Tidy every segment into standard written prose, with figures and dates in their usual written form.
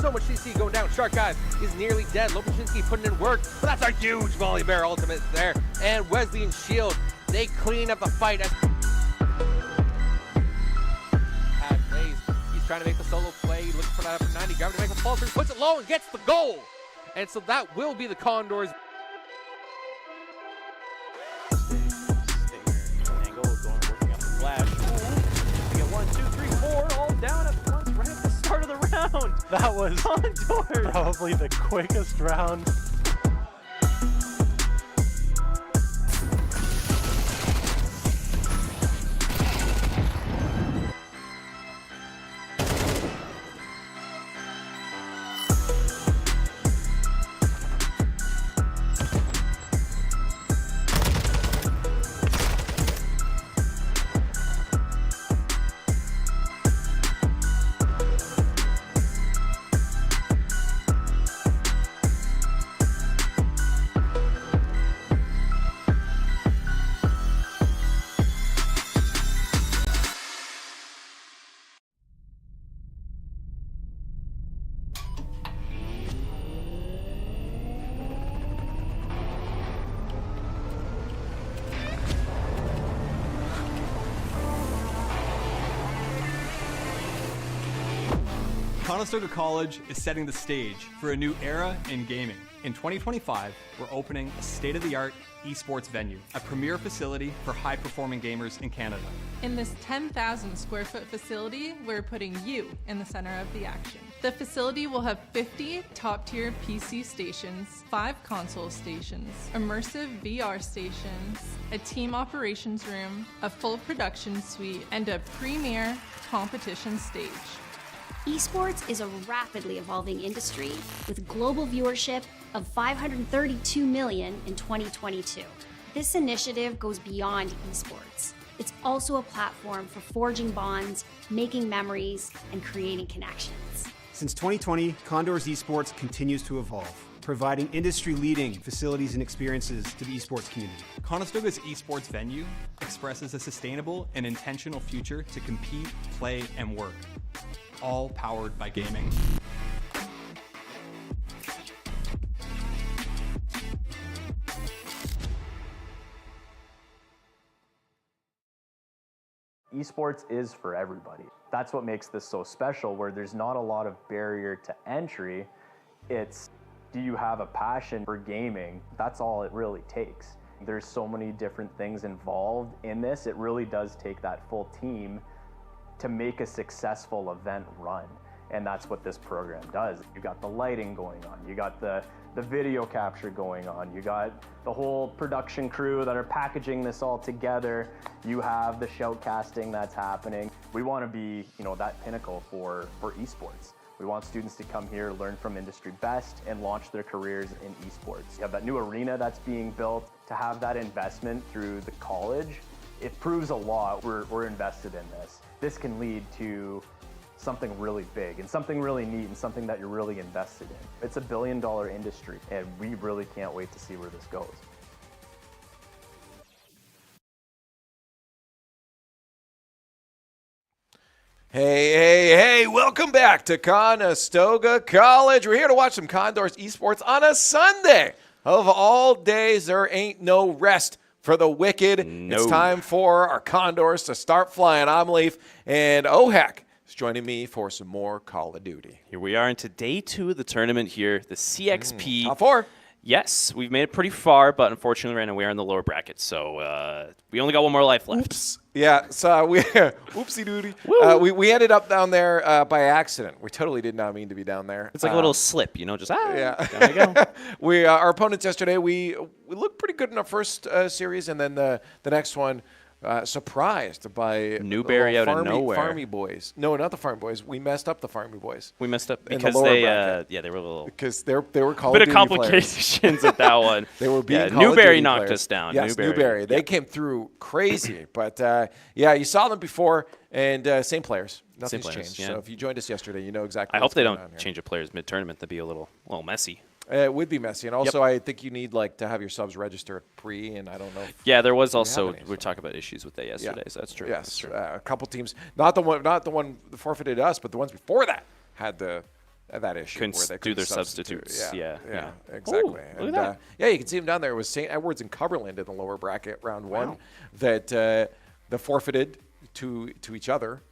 so much CC going down. Shark Guys is nearly dead. Lopachinski putting in work, but that's a huge volley bear ultimate there. And Wesley and Shield, they clean up the fight as Blaze, he's trying to make the solo play, looking for that upper 90, Gravity makes a fall through, puts it low and gets the goal. And so that will be the Condors. Angle going, working on the flash. We get 1, 2, 3, 4, all down at once right at the start of the round. That was Condors. probably the quickest round. Conestoga College is setting the stage for a new era in gaming. In 2025, we're opening a state-of-the-art esports venue, a premier facility for high-performing gamers in Canada. In this 10,000 square foot facility, we're putting you in the center of the action. The facility will have 50 top-tier PC stations, 5 console stations, immersive VR stations, a team operations room, a full production suite, and a premier competition stage. Esports is a rapidly evolving industry with global viewership of 532 million in 2022. This initiative goes beyond esports. It's also a platform for forging bonds, making memories, and creating connections. Since 2020, Condors Esports continues to evolve, providing industry-leading facilities and experiences to the esports community. Conestoga's esports venue expresses a sustainable and intentional future to compete, play, and work, all powered by gaming. Esports is for everybody. That's what makes this so special, where there's not a lot of barrier to entry. It's, do you have a passion for gaming? That's all it really takes. There's so many different things involved in this. It really does take that full team to make a successful event run. And that's what this program does. You got the lighting going on, you got the video capture going on, you got the whole production crew that are packaging this all together, you have the shoutcasting that's happening. We want to be, that pinnacle for esports. We want students to come here, learn from industry best, and launch their careers in esports. You have that new arena that's being built. To have that investment through the college, it proves a lot. We're invested in this. This can lead to something really big and something really neat and something that you're really invested in. It's a billion-dollar industry, and we really can't wait to see where this goes. Hey, welcome back to Conestoga College. We're here to watch some Condors Esports on a Sunday. Of all days, there ain't no rest for the wicked. No. It's time for our Condors to start flying. I'm Leaf, and Ohak is joining me for some more Call of Duty. Here we are into day 2 of the tournament here, the CXP. Top 4. Yes, we've made it pretty far, but unfortunately right now we are in the lower bracket, so we only got one more life left. Oops. Yeah, so whoopsie doody. We ended up down there by accident. We totally did not mean to be down there. It's like a little slip, just yeah. There we go. Our opponents yesterday, we looked pretty good in our first series, and then the next one, surprised by Newberry out of nowhere. Farmy boys. No, not the Farmy boys. We messed up the Farmy boys. We messed up because they were a little. Because they were Call bit of Duty of complications at that one. They were being Call Newberry of Duty knocked players. us down. Yes, Newberry. They came through crazy, but you saw them before, and same players. Nothing's changed. Yeah. So if you joined us yesterday, you know exactly. I hope they don't on here. change a players mid-tournament. That'd be a little messy. It would be messy, and also I think you need to have your subs registered pre, and I don't know. Yeah, there was also we were talking about issues with that yesterday, so that's true. Yes, that's true. A couple teams, not the one that forfeited us, but the ones before that had the that issue Couldn't where they do couldn't their substitute. substitutes. Yeah. Exactly. Ooh, look at that. Yeah, you can see them down there. It was St. Edwards and Cumberland in the lower bracket round one that forfeited to each other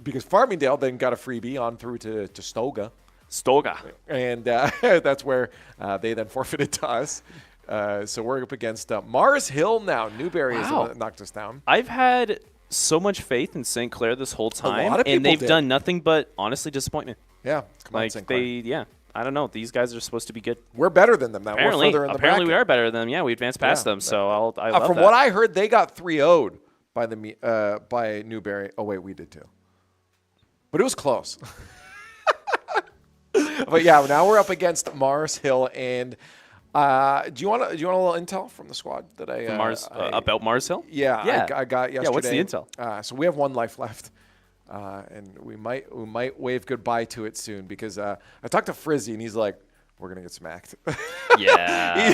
because Farmingdale then got a freebie on through to Stoga. And that's where they then forfeited to us. So we're up against Mars Hill now. Newberry has knocked us down. I've had so much faith in St. Clair this whole time, lot of and people they've done nothing but honestly disappoint me. Yeah, come on, Like St. Clair. I don't know. These guys are suped to be good. We're better than them now. Apparently, we're further in the apparently we bracket. are better than them. Yeah, we advanced past them. So I love From that. what I heard, they got 3-0'd by Newberry. Oh wait, we did too. But it was close. But yeah, now we're up against Mars Hill, and do you want a little intel from the squad that I about Mars Hill? Yeah, I got yesterday. Yeah, what's the intel? So we have one life left, and we might wave goodbye to it soon because I talked to Frizzy and he's like, we're gonna get smacked. Yeah.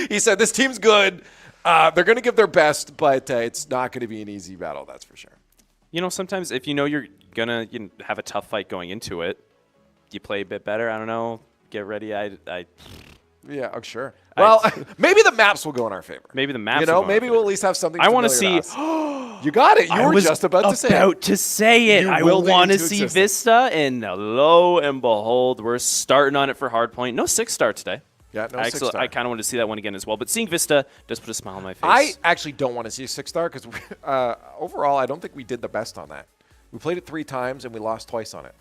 he said this team's good. They're gonna give their best, but it's not gonna be an easy battle. That's for sure. You know, sometimes if you know you're gonna have a tough fight going into it, you play a bit better. I don't know. Get ready. Yeah, oh, sure. Well, maybe the maps will go in our favor. Maybe the maps. You know, maybe we'll at least have something. I want to familiar see. to us. You got it. You were just about to say it. About to say it. You I willed it want to into see existence. Vista, and lo and behold, we're starting on it for Hardpoint. No 6-star today. Yeah, no 6-star. I kind of want to see that one again as well. But seeing Vista does put a smile on my face. I actually don't want to see a 6-star because overall, I don't think we did the best on that. We played it 3 times and we lost twice on it.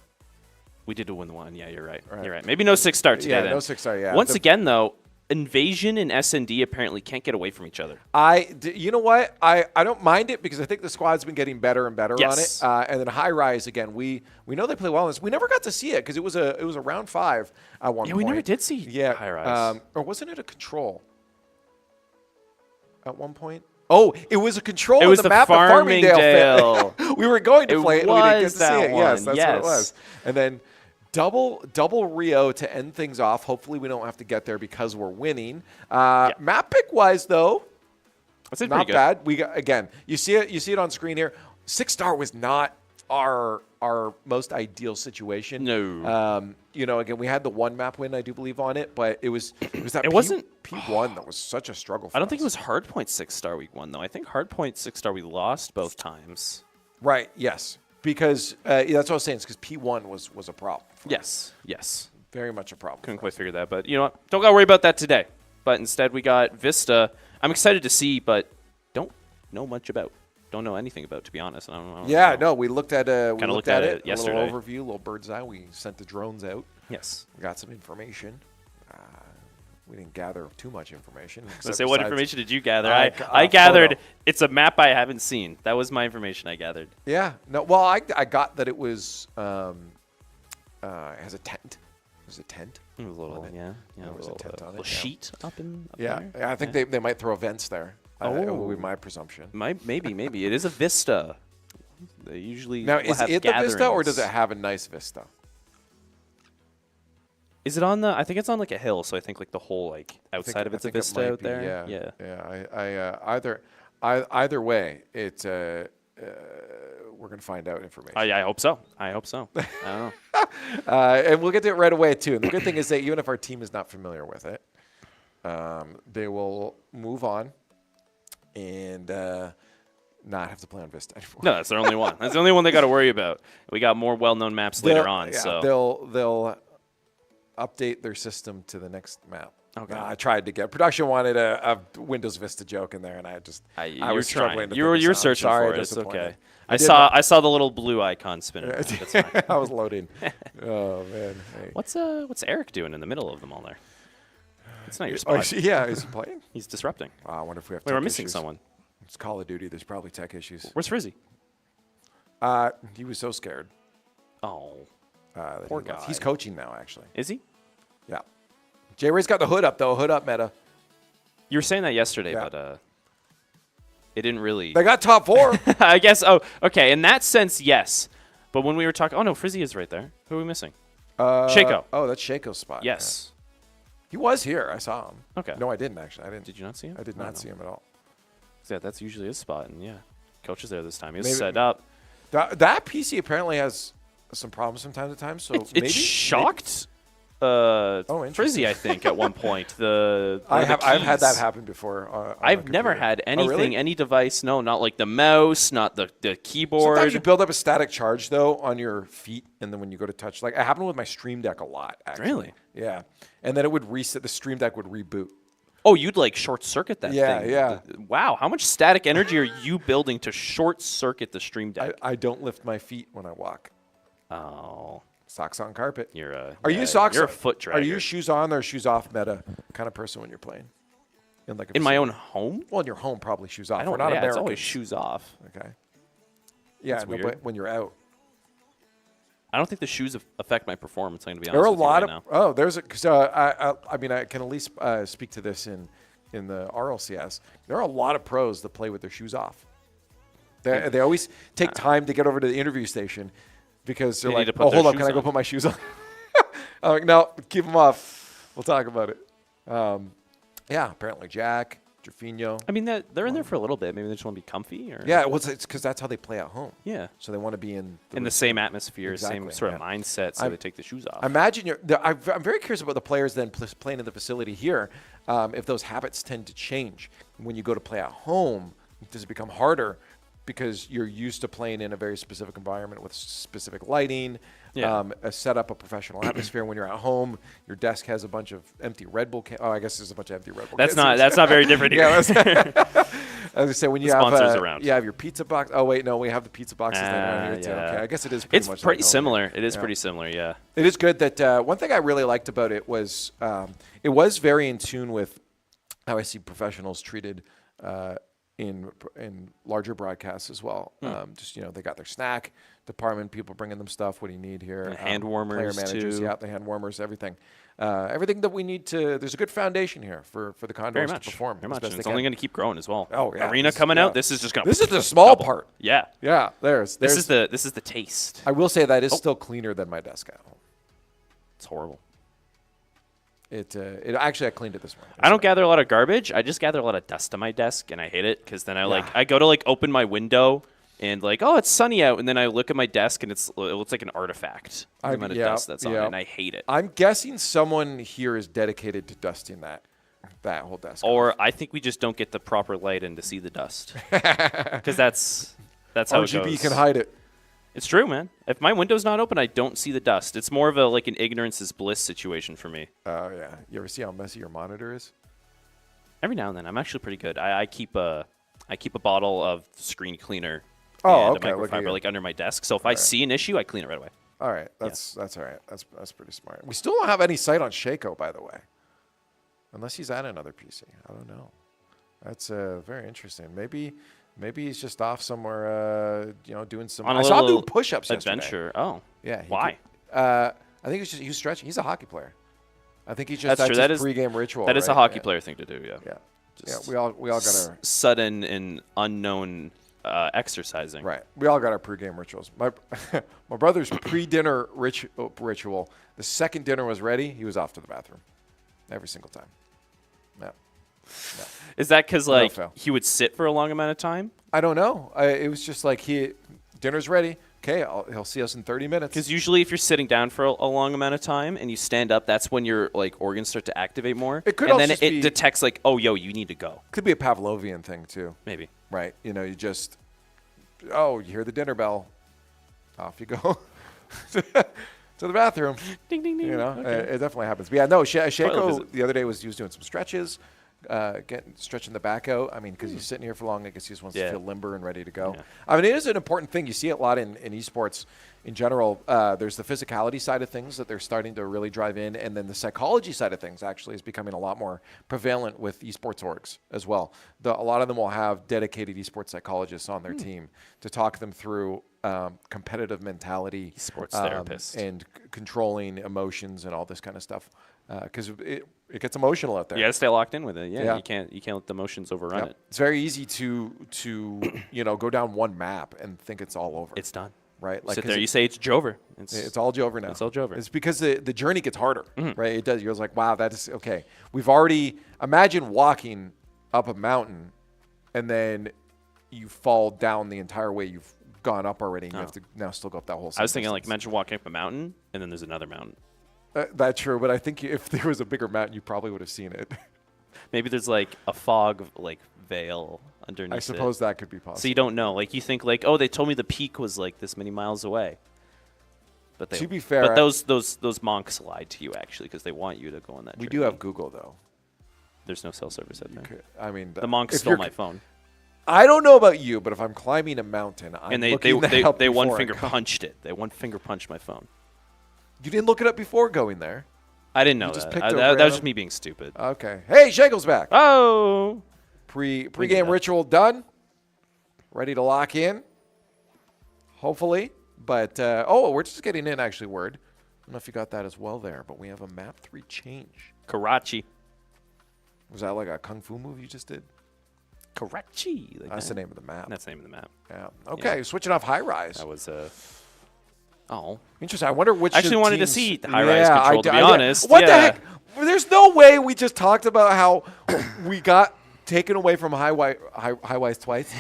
We did win the one. Yeah, you're right. You're right. Maybe no 6-star today. Yeah, then. no 6-star. Yeah. Once again, though, Invasion and S&D apparently can't get away from each other. You know what? I don't mind it because I think the squad's been getting better and better on it. And then High Rise again. We know they play well on this. We never got to see it because it was a round 5 at one point. Yeah, we never did see High Rise. Or wasn't it a control at one point? Oh, it was a control. It was the the map of Farmingdale. We were going to play it. And we didn't get to see that it. one. Yes, that's Yes. what it was. And then double Rio to end things off. Hopefully we don't have to get there because we're winning. Map pick wise though, That's it. not bad. We got, again, you see it on screen here. 6-star was not our most ideal situation. No. Again, we had the 1 map win, I do believe, on it, but it was that It wasn't P1 that was such a struggle for I don't think it us. was Hardpoint 6-star week 1 though. I think Hardpoint 6-star we lost both times. Right. Yes. Because that's what I was saying. It's because P1 was a problem. Yes. Very much a problem. Couldn't quite figure that, but you know what? Don't gotta worry about that today. But instead, we got Vista. I'm excited to see, but don't know much about. Don't know anything about, to be honest. I don't know. No, we looked at it. looked at it yesterday. A little overview, a little bird's eye. We sent the drones out. Yes. We got some information. We didn't gather too much information. So say, what information did you gather? I gathered photo. it's a map I haven't seen. That was my information I gathered. Yeah. No. Well, I got that it was it has a tent. There's a tent. It was a little, There was a tent on it. little sheet up there. Yeah. I think they might throw events there. Would be my presumption. Maybe it is a Vista. They usually Now, will is have it the Vista or gatherings. does it have a nice vista? Is it on the? I think it's on like a hill, so I think like the whole like outside of it's a vista out there. Yeah. Either way, it's we're gonna find out information. I hope so. I don't know. And we'll get to it right away too. And the good thing is that even if our team is not familiar with it, they will move on and not have to play on Vista anymore. No, that's their only one. That's the only one they got to worry about. We got more well-known maps later on. Yeah, so they'll update their system to the next map. Okay. I tried to get production wanted a Windows Vista joke in there, and I was struggling. You're searching sorry, for it. It's disappointed. okay. I saw the little blue icon spinning. That's fine. I was loading. Oh man. Hey. What's Eric doing in the middle of them all there? It's not your Oh, spot. yeah, is he playing? He's disrupting. I wonder if we have. Wait, we're tech missing issues. someone. It's Call of Duty. There's probably tech issues. Where's Frizzy? He was so scared. Oh, that poor he left. guy. He's coaching now, actually. Is he? Yeah. J Ray's got the hood up though. Hood up, meta. You were saying that yesterday, Yeah. but it didn't really. They got top 4. I guess. Oh, okay. In that sense, yes. But when we were talking, oh no, Frizzy is right there. Who are we missing? Shaco. Oh, that's Shaco's spot. Yes. Yeah. He was here. I saw him. Okay. No, I didn't actually. I didn't. Did you not see him? I did not see him at all. Yeah, that's usually his spot, and yeah, coach is there this time. He was Maybe- set up. That PC apparently has some problems from time to time. So It shocked Frizzy, I think, at one point. I've had that happen before. On I've never had anything, really? any device. No, not like the mouse, not the keyboard. Sometimes you build up a static charge though on your feet, and then when you go to touch, like it happened with my Stream Deck a lot. Actually. Really? Yeah. And then it would reset. The Stream Deck would reboot. Oh, you'd like short circuit that Yeah, thing. yeah. Wow, how much static energy are you building to short circuit the Stream Deck? I don't lift my feet when I walk. Oh, Socks on carpet. Are you socks? You're a foot dragger. Are you shoes on or shoes off meta kind of person when you're playing? In my own home? Well, in your home, probably shoes off. I don't. We're not yeah, it's Americans. always shoes off. Okay. Yeah, That's no, weird. but when you're out, I don't think the shoes affect my performance. I'm going to be honest there are a with you lot right of. now. Oh, there's a. Cause, I mean, I can at least speak to this in the RLCS. There are a lot of pros that play with their shoes off. They always take time to get over to the interview station because they're They need like, to put "Oh, their hold up, can shoes I go on." put my shoes on?" I'm like, "No, keep them off. We'll talk about it." Yeah, apparently Jack, Jaffinho. I mean, they're in there for a little bit. Maybe they just want to be comfy. Or Yeah, well, it's because that's how they play at home. Yeah. So they want to be in the same atmosphere, Exactly, same sort of yeah. mindset, so they take the shoes off. I imagine I'm very curious about the players then playing in the facility here. If those habits tend to change when you go to play at home, does it become harder because you're used to playing in a very specific environment with specific lighting, a setup, a professional atmosphere? When you're at home, your desk has a bunch of empty Red Bull. I guess there's a bunch of empty Red Bull. That's not very different here. Yeah, as I say, when you have sponsors around. you have your pizza box. Oh wait, no, we have the pizza boxes around here too. yeah. Okay, I guess it is. Pretty It's much pretty like home. similar. It is pretty similar. Yeah. It is good that one thing I really liked about it was very in tune with how I see professionals treated in larger broadcasts as well. Just they got their snack department, people bringing them stuff. What do you need here? And hand warmers, player managers, too. yeah, the hand warmers, everything. Everything that we need to. There's a good foundation here for the Condors to perform. Very much. as best And it's they only can. going to keep growing as well. Oh, yeah. Arena coming out. This is just going to. This is the small part. Yeah. Yeah, This is the taste. I will say that is still cleaner than my desk at home. It's horrible. It actually I cleaned it this morning. I don't gather a lot of garbage. I just gather a lot of dust on my desk, and I hate it because then I go to open my window and it's sunny out, and then I look at my desk and it looks like an artifact. The amount of dust that's on it, and I hate it. I'm guessing someone here is dedicated to dusting that whole desk. Or I think we just don't get the proper light in to see the dust because that's how it goes. RGB can hide it. It's true, man. If my window's not open, I don't see the dust. It's more of an ignorance is bliss situation for me. Oh yeah. You ever see how messy your monitor is? Every now and then, I'm actually pretty good. I keep a bottle of screen cleaner Oh, and okay. a microfiber under my desk. So if I see an issue, I clean it right away. All right. That's all right. That's pretty smart. We still don't have any sight on Shaco, by the way. Unless he's at another PC. I don't know. That's very interesting. Maybe he's just off somewhere, doing some. I saw him do push-ups adventure. yesterday. Oh, yeah. Why? I think he was stretching. He's a hockey player. I think he's just that's true. That is pregame ritual. That is right? a hockey player thing to do. Yeah. Yeah. We all got our sudden and unknown exercising. Right. We all got our pregame rituals. My brother's pre-dinner ritual. The second dinner was ready, he was off to the bathroom, every single time. Yeah. Is that because fail. he would sit for a long amount of time? I don't know. It was just like dinner's ready. Okay, he'll see us in 30 minutes. Because usually if you're sitting down for a long amount of time and you stand up, that's when your organs start to activate more. It could and also then just it be- detects oh, yo, you need to go. Could be a Pavlovian thing too. Maybe. Right. You just, you hear the dinner bell. Off you go to the bathroom. Ding, ding, ding. It definitely happens. But yeah, no, Shaco visit. the other day he was doing some stretches, stretching the back out. I mean, because he's sitting here for long, I guess he just wants to feel limber and ready to go. Yeah. I mean, it is an important thing. You see it a lot in esports in general. There's the physicality side of things that they're starting to really drive in, and then the psychology side of things actually is becoming a lot more prevalent with esports orgs as well. A lot of them will have dedicated esports psychologists on their team to talk them through competitive mentality, Esports therapists, and controlling emotions and all this kind of stuff. Because it gets emotional out there. You got to stay locked in with it. Yeah. Yeah. You can't let the emotions overrun it. It's very easy to go down one map and think it's all over. It's done. Right. Sit there. You say it's Jover. It's all Jover now. It's all Jover. It's because the journey gets harder. Right. It does. You're like, wow, that is okay. We've already imagine walking up a mountain, and then you fall down the entire way you've gone up already, and you have to now still go up that whole. I was thinking, like, imagine walking up a mountain, and then there's another mountain. That's true, but I think if there was a bigger mountain, you probably would have seen it. Maybe there's like a fog, like veil underneath. I suppose that could be possible. So you don't know. Like you think, like, oh, they told me the peak was like this many miles away. But to be fair, but those monks lied to you actually because they want you to go on that. We journey. do have Google though. There's no cell service out there. I mean, the monks stole my phone. I don't know about you, but if I'm climbing a mountain, and they one finger punched it. They one finger punched my phone. You didn't look it up before going there. I didn't know that. That was just me being stupid. Okay. Hey, Shankle's back. Oh. Pre-game ritual done. Ready to lock in. Hopefully. But, we're just getting in, actually, word. I don't know if you got that as well there, but we have a map 3 change. Karachi. Was that like a kung fu move you just did? Karachi. Like That's the name of the map. That's the name of the map. Yeah. Okay, switching off high rise. That was interesting. I wonder which. I actually wanted to see high rise control. To be honest, what the heck? There's no way we just talked about how we got taken away from high rise twice,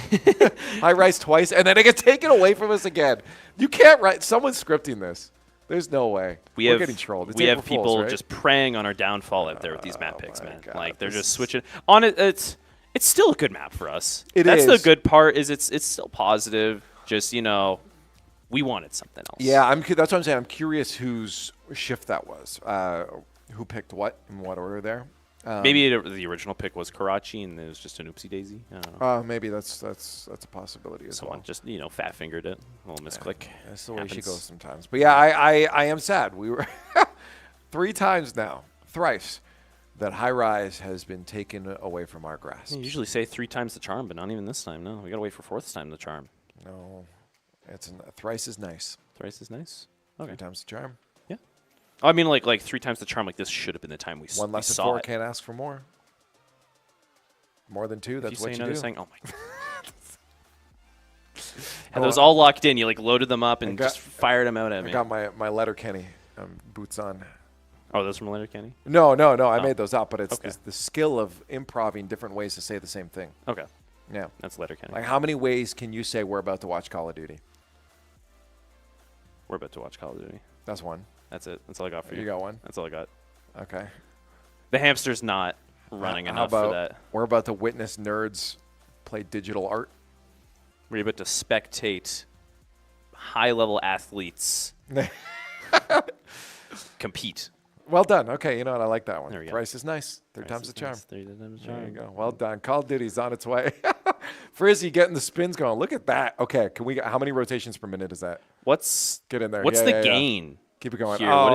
high rise twice, and then it gets taken away from us again. You can't write. Someone's scripting this. There's no way. We're getting trolled. We have people just preying on our downfall out there with these map picks, man. God, like they're just switching on it. It's still a good map for us. That's the good part. Is it's still positive. Just we wanted something else. Yeah, that's what I'm saying. I'm curious whose shift that was. Who picked what in what order there? Maybe the original pick was Karachi, and it was just an oopsie daisy. I don't know. Maybe that's a possibility as well. Someone just fat fingered it, a little misclick. That's the way she goes sometimes. But yeah, I am sad. We were 3 times now, thrice, that high rise has been taken away from our grasp. You usually say 3 times the charm, but not even this time. No, we gotta wait for 4th time the charm. No, thrice is nice. Thrice is nice. Okay. 3 times the charm. Yeah. I mean, like 3 times the charm. Like this should have been the time we saw it. 1 less than 4 can't ask for more. More than 2, that's what you do. Saying, oh my god. Had those all locked in. You like loaded them up and just fired them out at me. I got my Letterkenny boots on. Oh, those from Letterkenny? No. I made those up, but it's the skill of improving different ways to say the same thing. Okay. Yeah. That's Letterkenny. Like how many ways can you say we're about to watch Call of Duty? We're about to watch Call of Duty. That's one. That's it. That's all I got for you. You got one? That's all I got. Okay. The hamster's not running enough for that. We're about to witness nerds play digital art. We're about to spectate high-level athletes compete. Well done. Okay, you know what? I like that one. There we go. Price is nice. 3 times the charm. Nice. 3 times the charm. There you go. Well done. Call of Duty's on its way. Frizzy getting the spins going. Look at that. Okay, can we get how many rotations per minute is that? Get in there. What's the gain? Keep it going. Here? Oh,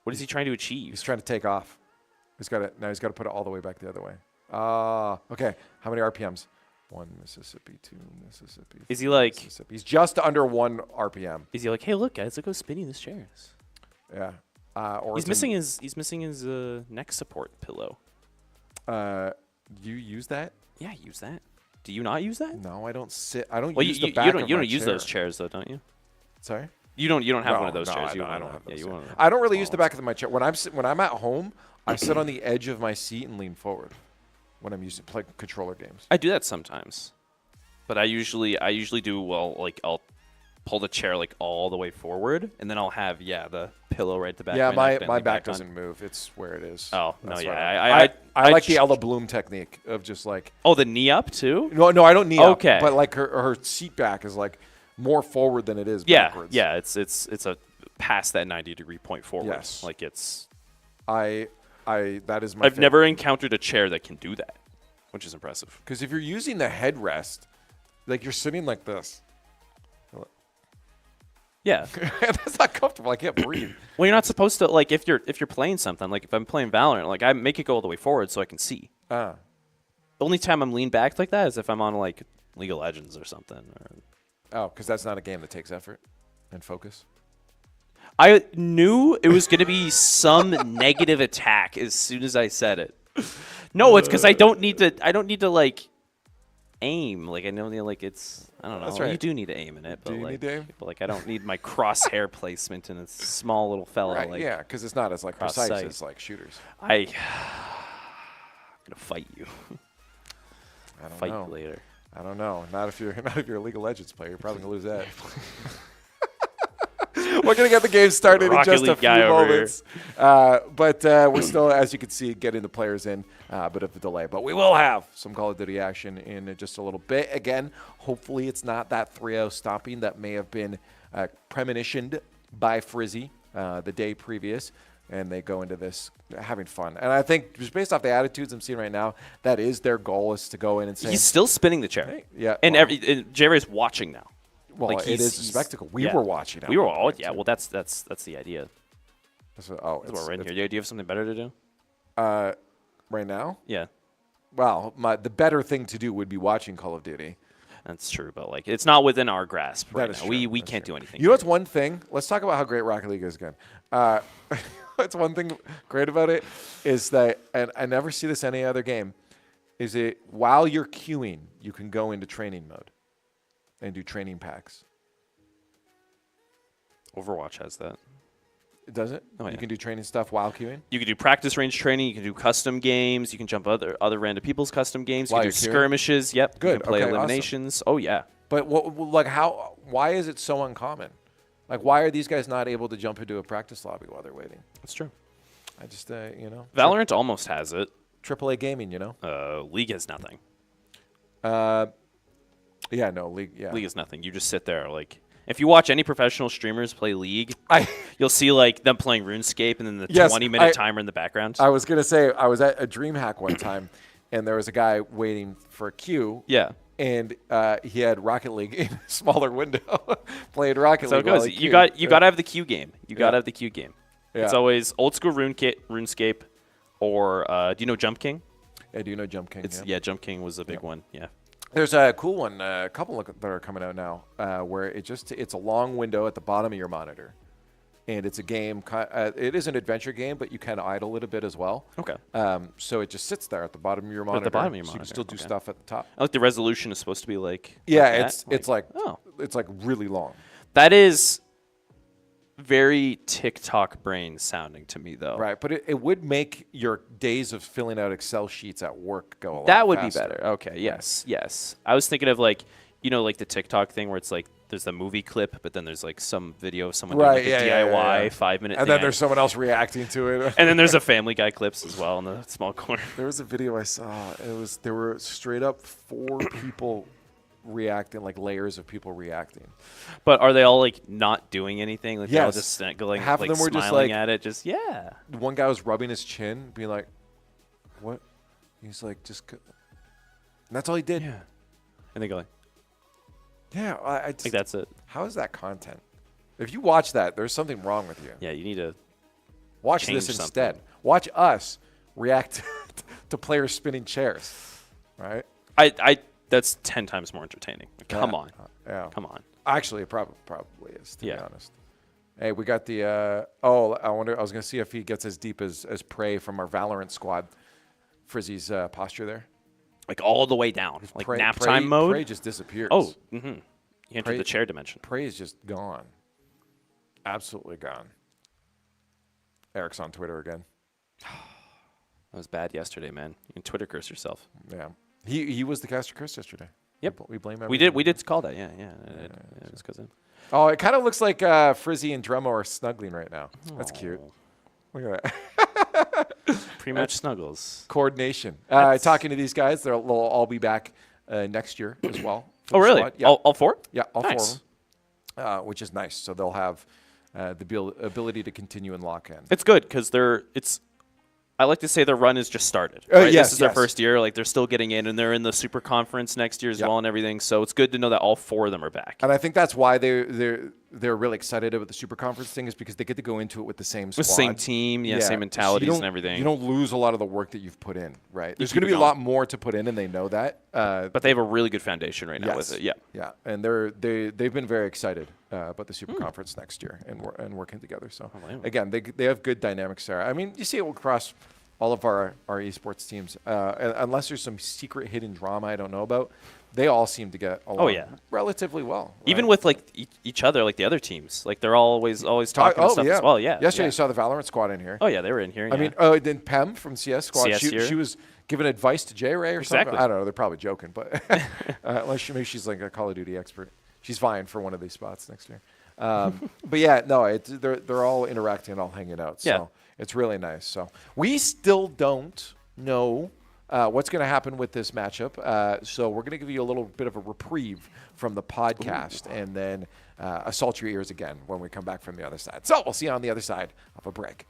what is he trying to achieve? He's trying to take off. He's got to put it all the way back the other way. Okay. How many RPMs? 1 Mississippi, 2 Mississippi. Is he like? He's just under 1 RPM. Is he like, hey, look, guys, look how spinny this chair is. Yeah. He's missing his neck support pillow. You use that? Yeah, I use that. Do you not use that? No, I don't sit. I don't well, use the back of my chair. You don't use those chairs though, don't you? Sorry. You don't have one of those chairs. I don't have those. I don't really use the back of my chair when I'm at home. I sit on the edge of my seat and lean forward when I'm playing controller games. I do that sometimes, but I usually do like I'll pull the chair like all the way forward, and then I'll have the pillow right at the back. Yeah, my back doesn't move. It's where it is. Oh no, That's yeah. I like the Ella Bloom technique of just like. Oh, the knee up too? No, I don't knee up. Okay, but like her seat back is like more forward than it is backwards. Yeah. It's a past that 90-degree point forward. Yes. Like it's. That is my. I've never encountered a chair that can do that, which is impressive. Because if you're using the headrest, like you're sitting like this. Yeah, that's not comfortable. I can't breathe. Well, you're not supposed to like if you're playing something like if I'm playing Valorant, like I make it go all the way forward so I can see. The only time I'm leaned back like that is if I'm on like League of Legends or something. Because that's not a game that takes effort and focus. I knew it was going to be some negative attack as soon as I said it. No, it's because I don't need to like aim. Like I know like it's I don't know. That's right. You do need to aim in it, but do you need to aim? But like I don't need my crosshair placement in a small little fella. Right. Like, yeah, because it's not as like precise as like shooters. I'm gonna fight you. I don't fight know. you later. I don't know. Not if you're a League of Legends player. You're probably going to lose that. We're going to get the game started in just a few moments. But we're still, as you can see, getting the players in. A bit of a delay. But we will have some Call of Duty action in just a little bit. Again, hopefully it's not that 3-0 stopping that may have been premonitioned by Frizzy the day previous. And they go into this having fun. And I think just based off the attitudes I'm seeing right now, that is their goal, is to go in and say. He's still spinning the chair. Hey, yeah. And J-Ray's watching now. Well, like it is a spectacle. We were watching. We were all, yeah. Well, that's the idea. That's what we're in here. Do you have something better to do? Right now? Yeah. Well, the better thing to do would be watching Call of Duty. That's true, but like it's not within our grasp right now. We can't do anything. You know what's one thing? Let's talk about how great Rocket League is again. What's one thing great about it is that, and I never see this in any other game, is it while you're queuing, you can go into training mode and do training packs. Overwatch has that. Does it? Oh, yeah. You can do training stuff while queuing? You can do practice range training. You can do custom games. You can jump other random people's custom games. You can do skirmishes. Yep. Good. You can play okay, eliminations. Awesome. Oh, yeah. But why is it so uncommon? Like, why are these guys not able to jump into a practice lobby while they're waiting? That's true. I just, Valorant almost has it. AAA gaming, League has nothing. Yeah, no, League, yeah. League is nothing. You just sit there like. If you watch any professional streamers play League, you'll see like them playing RuneScape and then the 20-minute timer in the background. I was going to say, I was at a DreamHack one time, and there was a guy waiting for a queue. Yeah. And he had Rocket League in a smaller window, playing Rocket League. So it goes. You got to have the queue game. You got to have the queue game. Yeah. It's always old school RuneScape, or do you know Jump King? I do know Jump King. Yeah, Jump King was a big one. Yeah. There's a cool one, a couple that are coming out now, where it's a long window at the bottom of your monitor, and it's a game. It is an adventure game, but you can idle it a bit as well. Okay. So it just sits there at the bottom of your monitor. At the bottom of your so monitor. You can still do stuff at the top. I like the resolution is supposed to be like. Yeah, like it's like really long. That is very TikTok brain sounding to me, though. Right, but it would make your days of filling out Excel sheets at work go a lot That would faster. be better. Okay, yes. I was thinking of like, like the TikTok thing where it's like there's the movie clip, but then there's like some video of someone doing like a DIY 5-minute and then there's someone else reacting to it. And then there's a Family Guy clips as well in the small corner. There was a video I saw. There were straight up 4 people reacting, like layers of people reacting. But are they all like not doing anything? Like they're all Yes. just going, Half like of them were smiling just like, at it. Just yeah. One guy was rubbing his chin, being like, "What?" He's like, "Just," and that's all he did. Yeah. And they go like, "Yeah." I just, like that's it. How is that content? If you watch that, there's something wrong with you. Yeah, you need to watch this instead. Watch us react to players spinning chairs. Right? That's 10 times more entertaining. Come on. Yeah. Come on. Actually, it probably is, to be honest. Hey, we got the I was going to see if he gets as deep as Prey from our Valorant squad. Frizzy's posture there. Like all the way down. Like nap time mode. Prey just disappears. Oh, you entered the chair dimension. Prey is just gone. Absolutely gone. Eric's on Twitter again. That was bad yesterday, man. You can Twitter curse yourself. Yeah. He was the caster curse yesterday. Yep. We blame him. We did call that. Yeah. It was because of. Oh, it kind of looks like Frizzy and Dremo are snuggling right now. That's cute. Look at that. Pre-match snuggles. Coordination. Talking to these guys, they'll all be back next year as well. Oh, really? Yeah. All 4? Yeah, all nice. 4 of them, which is nice. So they'll have the ability to continue and lock in. It's good because I like to say their run is just started. Right? Yes, this is their first year. Like they're still getting in, and they're in the super conference next year as well and everything. So it's good to know that all 4 of them are back. And I think that's why they're really excited about the super conference thing, is because they get to go into it with the same squad. With same team, same mentalities and everything. You don't lose a lot of the work that you've put in, right? There's going to be a lot more to put in, and they know that. But they have a really good foundation right now with it. Yeah. Yeah, and they've been very excited about the super conference next year and working together. So again, they have good dynamics there. I mean, you see it across all of our esports teams, unless there's some secret hidden drama I don't know about, they all seem to get along relatively well. Right? Even with like each other, like the other teams, like they're always talking and stuff as well. Yeah. Yesterday you saw the Valorant squad in here. Oh yeah, they were in here. I mean, then Pem from CS squad. She was giving advice to J Ray or something. Exactly. I don't know. They're probably joking, but unless maybe she's like a Call of Duty expert. She's vying for one of these spots next year. But yeah, no, they're all interacting and all hanging out. So it's really nice. So we still don't know what's going to happen with this matchup. So we're going to give you a little bit of a reprieve from the podcast and then assault your ears again when we come back from the other side. So we'll see you on the other side of a break.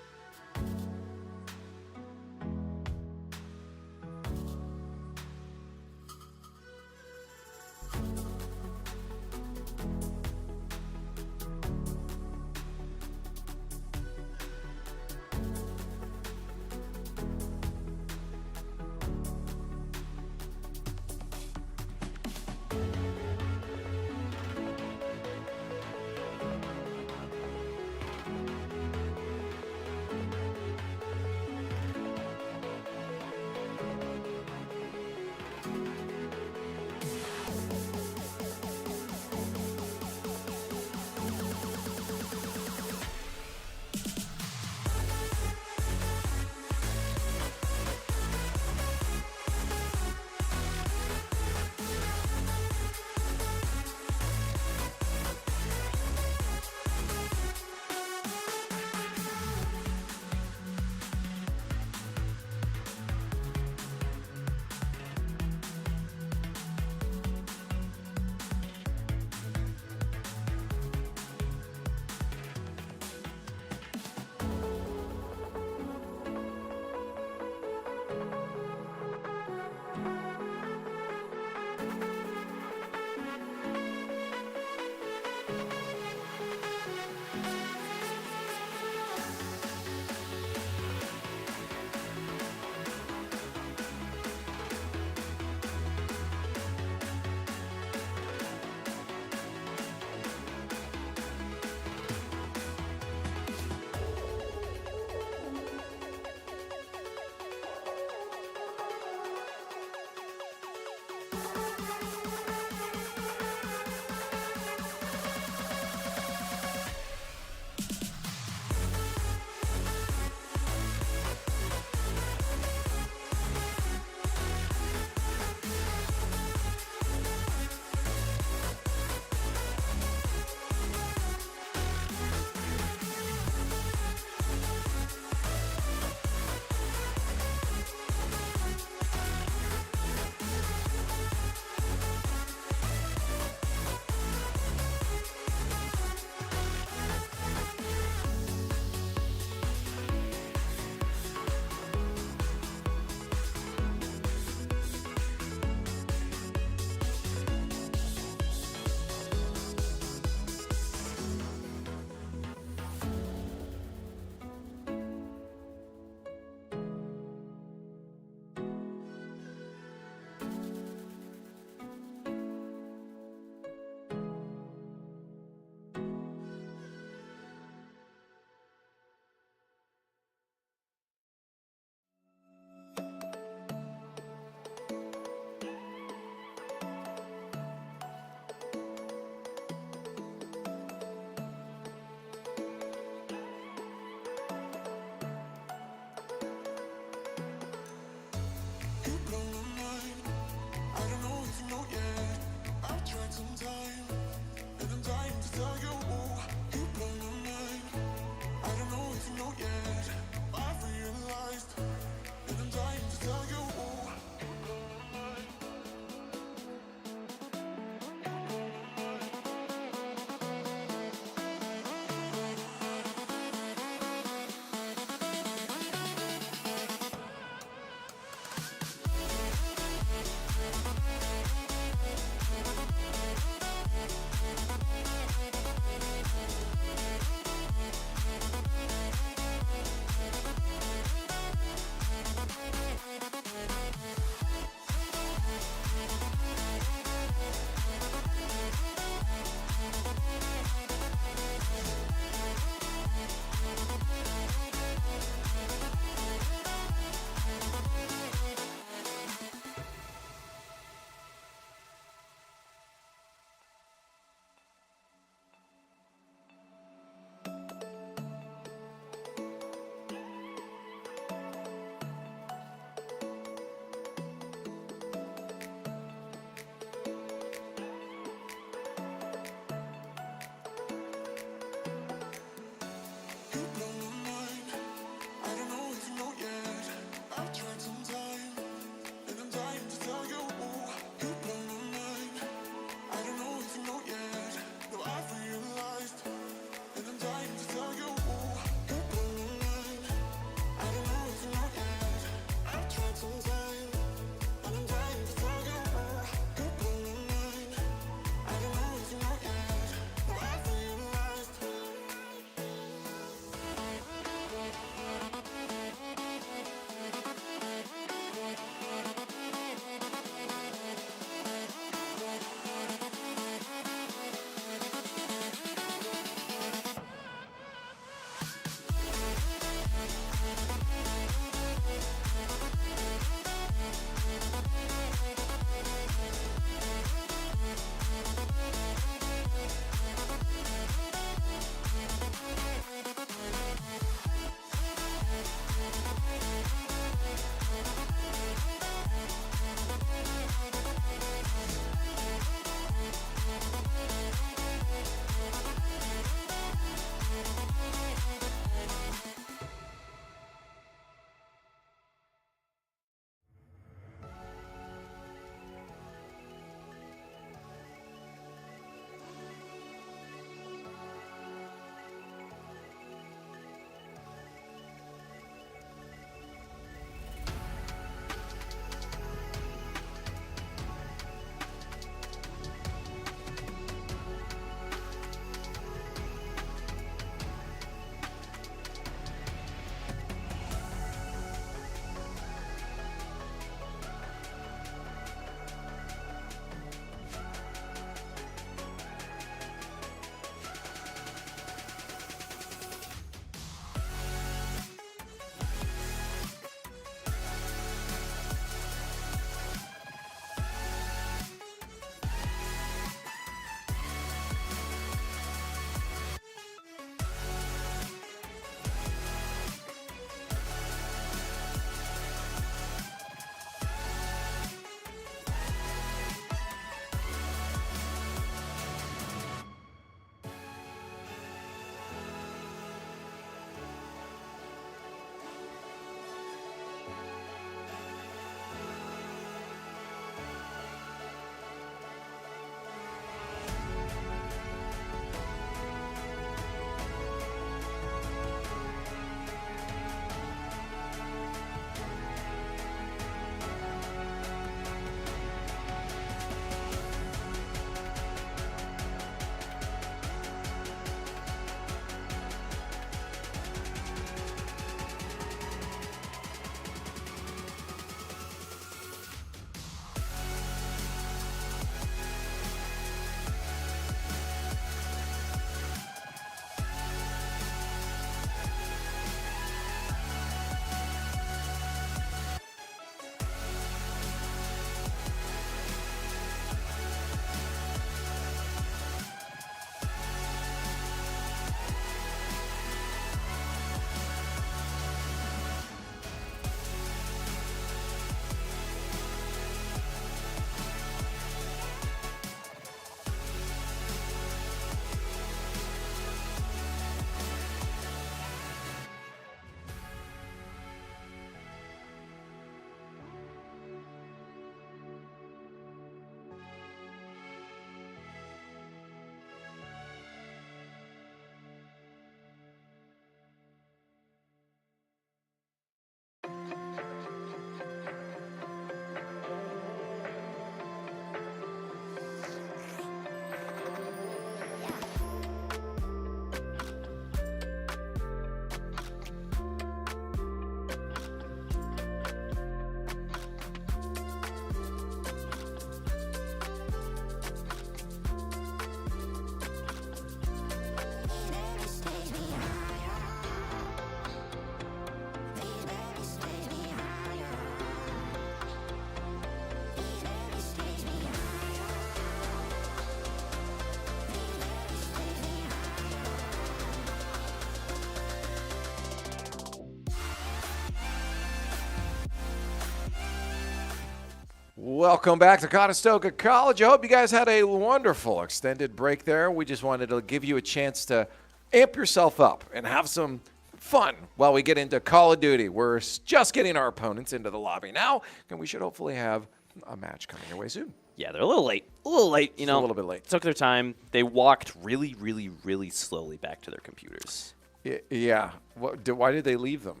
Welcome back to Conestoga College. I hope you guys had a wonderful extended break there. We just wanted to give you a chance to amp yourself up and have some fun while we get into Call of Duty. We're just getting our opponents into the lobby now, and we should hopefully have a match coming your way soon. Yeah, they're a little late. A little late, you know. A little bit late. Took their time. They walked really, really, really slowly back to their computers. Yeah. Why did they leave them?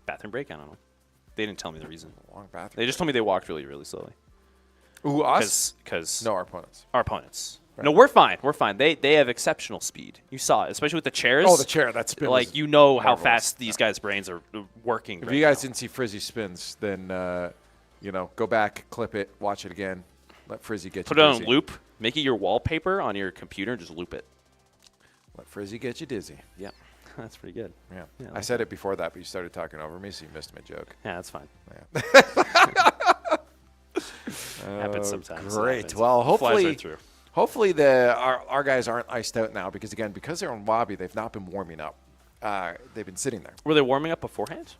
Bathroom break? I don't know. They didn't tell me the reason. Long bathroom. They just told me they walked really, really slowly. Ooh, us? Because no, our opponents. Our opponents. Right. No, we're fine. We're fine. They have exceptional speed. You saw it, especially with the chairs. Oh, the chair. That spin. Like, you know how fast these guys' brains are working. If you guys didn't see Frizzy spins, then, go back, clip it, watch it again. Let Frizzy get Put you it dizzy. on loop. Make it your wallpaper on your computer and just loop it. Let Frizzy get you dizzy. Yep. That's pretty good. Yeah. Yeah, I said it before that, but you started talking over me, so you missed my joke. Yeah, that's fine. Yeah. Happens sometimes. Great. Well, hopefully, Flies right through. hopefully our guys aren't iced out now because they're on lobby, they've not been warming up. They've been sitting there. Were they warming up beforehand?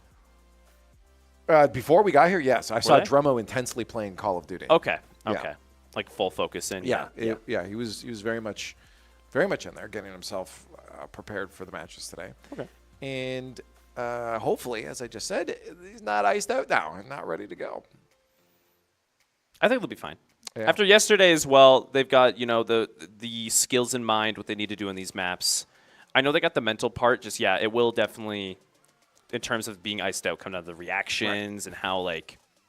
Before we got here, yes. I saw they? Drummo intensely playing Call of Duty. Okay. Yeah. Okay. Like full focus in. Yeah. He was very much in there, getting himself prepared for the matches today. Okay. And hopefully, as I just said, he's not iced out now and not ready to go. I think they'll be fine. Yeah. After yesterday as well, they've got, the skills in mind, what they need to do in these maps. I know they got the mental part. Just, it will definitely, in terms of being iced out, come down to the reactions and how,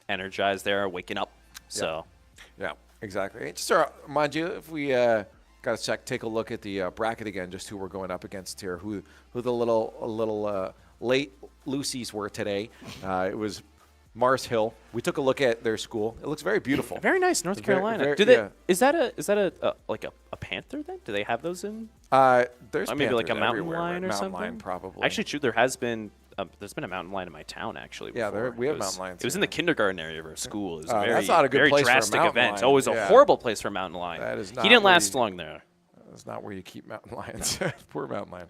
energized they are, waking up. So. Yeah, exactly. Just to remind you, if we got to take a look at the bracket again, just who we're going up against here, who the little late Lucy's were today. It was Mars Hill. We took a look at their school. It looks very beautiful. Very nice, North Carolina. Is that a panther then? Do they have those in? There's maybe like a mountain everywhere, lion or mountain something. Lion, probably. Actually, true. There's been a mountain lion in my town actually. Yeah, before. we have mountain lions. It was in the kindergarten area of our school. It was a that's not a good very place for a drastic mountain event. lion. Oh, it was a horrible place for a mountain lion. That is not. He didn't where last long there. That's not where you keep mountain lions. Poor mountain lion.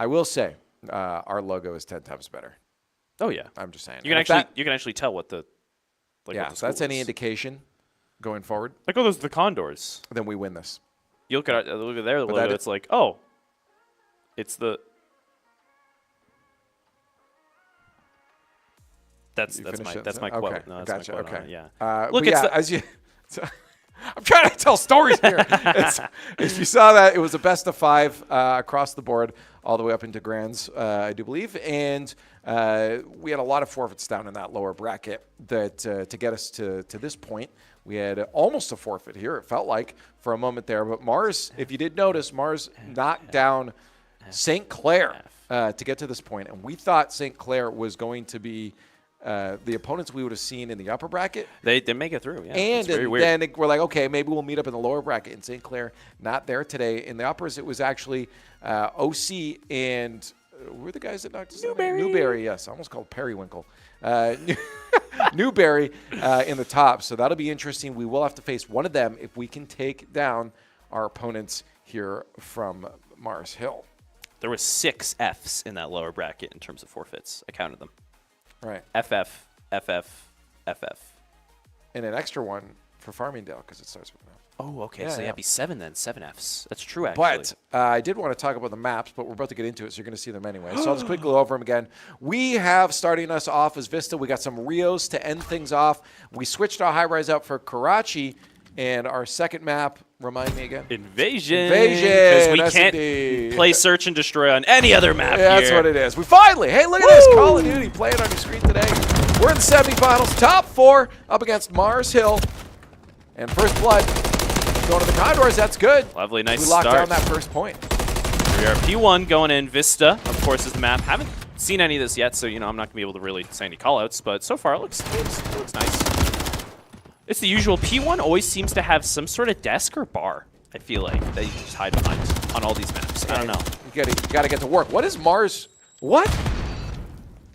I will say our logo is 10 times better. Oh yeah, I'm just saying. You can actually tell what the so that's any indication going forward. Like, oh, those are the Condors. Then we win this. You look at their logo. It's like, oh, it's the. That's my quote. Okay, No, that's gotcha. my quote. Okay. Yeah. Look, I'm trying to tell stories here. If you saw that, it was a best of 5 across the board, all the way up into grands, I do believe. And we had a lot of forfeits down in that lower bracket that to get us to this point. We had almost a forfeit here, it felt like, for a moment there. But Mars, if you did notice, Mars knocked down St. Clair to get to this point. And we thought St. Clair was going to be the opponents we would have seen in the upper bracket. They make it through, yeah. And then we're like, okay, maybe we'll meet up in the lower bracket. In St. Clair, not there today. In the uppers, it was actually OC and who were the guys that knocked us down? Newberry, yes. I almost called Periwinkle. Newberry in the top. So that'll be interesting. We will have to face one of them if we can take down our opponents here from Mars Hill. There was 6 Fs in that lower bracket in terms of forfeits. I counted them. Right. FF. And an extra one for Farmingdale because it starts with an F. Oh, okay. Yeah, so yeah. It'd be 7 then. 7 Fs. That's true, actually. But I did want to talk about the maps, but we're about to get into it, so you're going to see them anyway. So I'll just quickly go over them again. We have, starting us off as Vista, we got some Rios to end things off. We switched our high-rise out for Karachi, and our second map, remind me again? Invasion. Because we can't play Search and Destroy on any other map here. That's what it is. We finally, hey, look at this. Call of Duty playing on your screen today. We're in the semifinals, top 4 up against Mars Hill. And first blood going to the Condors. That's good. Lovely, nice start. We locked down that first point. We are P1 going in. Vista, of course, is the map. Haven't seen any of this yet, so I'm not going to be able to really say any callouts, but so far it looks nice. It's the usual. P1 always seems to have some sort of desk or bar, I feel like, that you can just hide behind on all these maps. I don't know. You gotta get to work. What is Mars? What?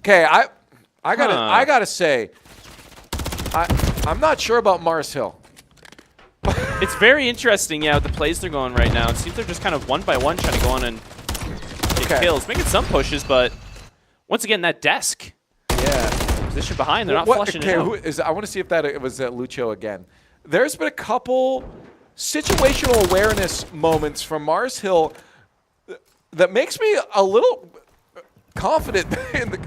Okay, I gotta say, I'm not sure about Mars Hill. It's very interesting, yeah, with the plays they're going right now. It seems they're just kind of one by one trying to go on and get kills. Making some pushes, but once again, that desk. Yeah. Position behind. They're not flushing it out. I want to see if it was Lucho again. There's been a couple situational awareness moments from Mars Hill that makes me a little confident